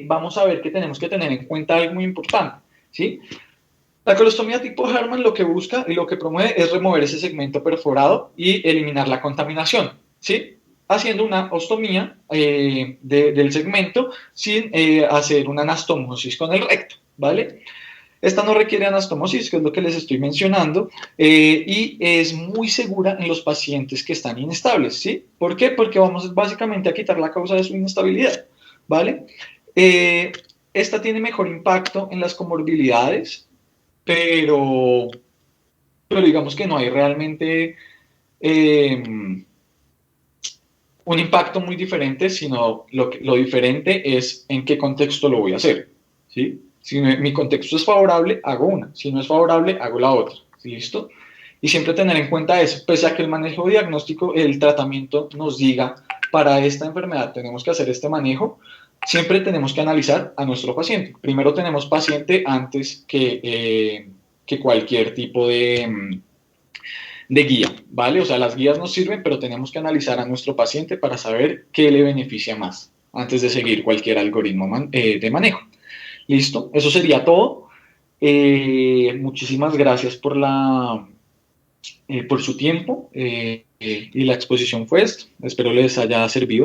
vamos a ver que tenemos que tener en cuenta algo muy importante, ¿sí? La colostomía tipo Harman lo que busca y lo que promueve es remover ese segmento perforado y eliminar la contaminación, ¿sí? Haciendo una ostomía del segmento sin hacer una anastomosis con el recto, ¿vale? Esta no requiere anastomosis, que es lo que les estoy mencionando, y es muy segura en los pacientes que están inestables, ¿sí? ¿Por qué? Porque vamos básicamente a quitar la causa de su inestabilidad, ¿vale? Esta tiene mejor impacto en las comorbilidades, pero, pero digamos que no hay realmente un impacto muy diferente, sino lo diferente es en qué contexto lo voy a hacer, ¿sí? Si mi contexto es favorable, hago una. Si no es favorable, hago la otra. ¿Listo? Y siempre tener en cuenta eso, pese a que el manejo diagnóstico, el tratamiento nos diga, para esta enfermedad tenemos que hacer este manejo, siempre tenemos que analizar a nuestro paciente. Primero tenemos paciente antes que cualquier tipo de guía, ¿vale? O sea, las guías nos sirven, pero tenemos que analizar a nuestro paciente para saber qué le beneficia más antes de seguir cualquier algoritmo de manejo. ¿Listo? Eso sería todo. Muchísimas gracias por su tiempo y la exposición fue esto. Espero les haya servido.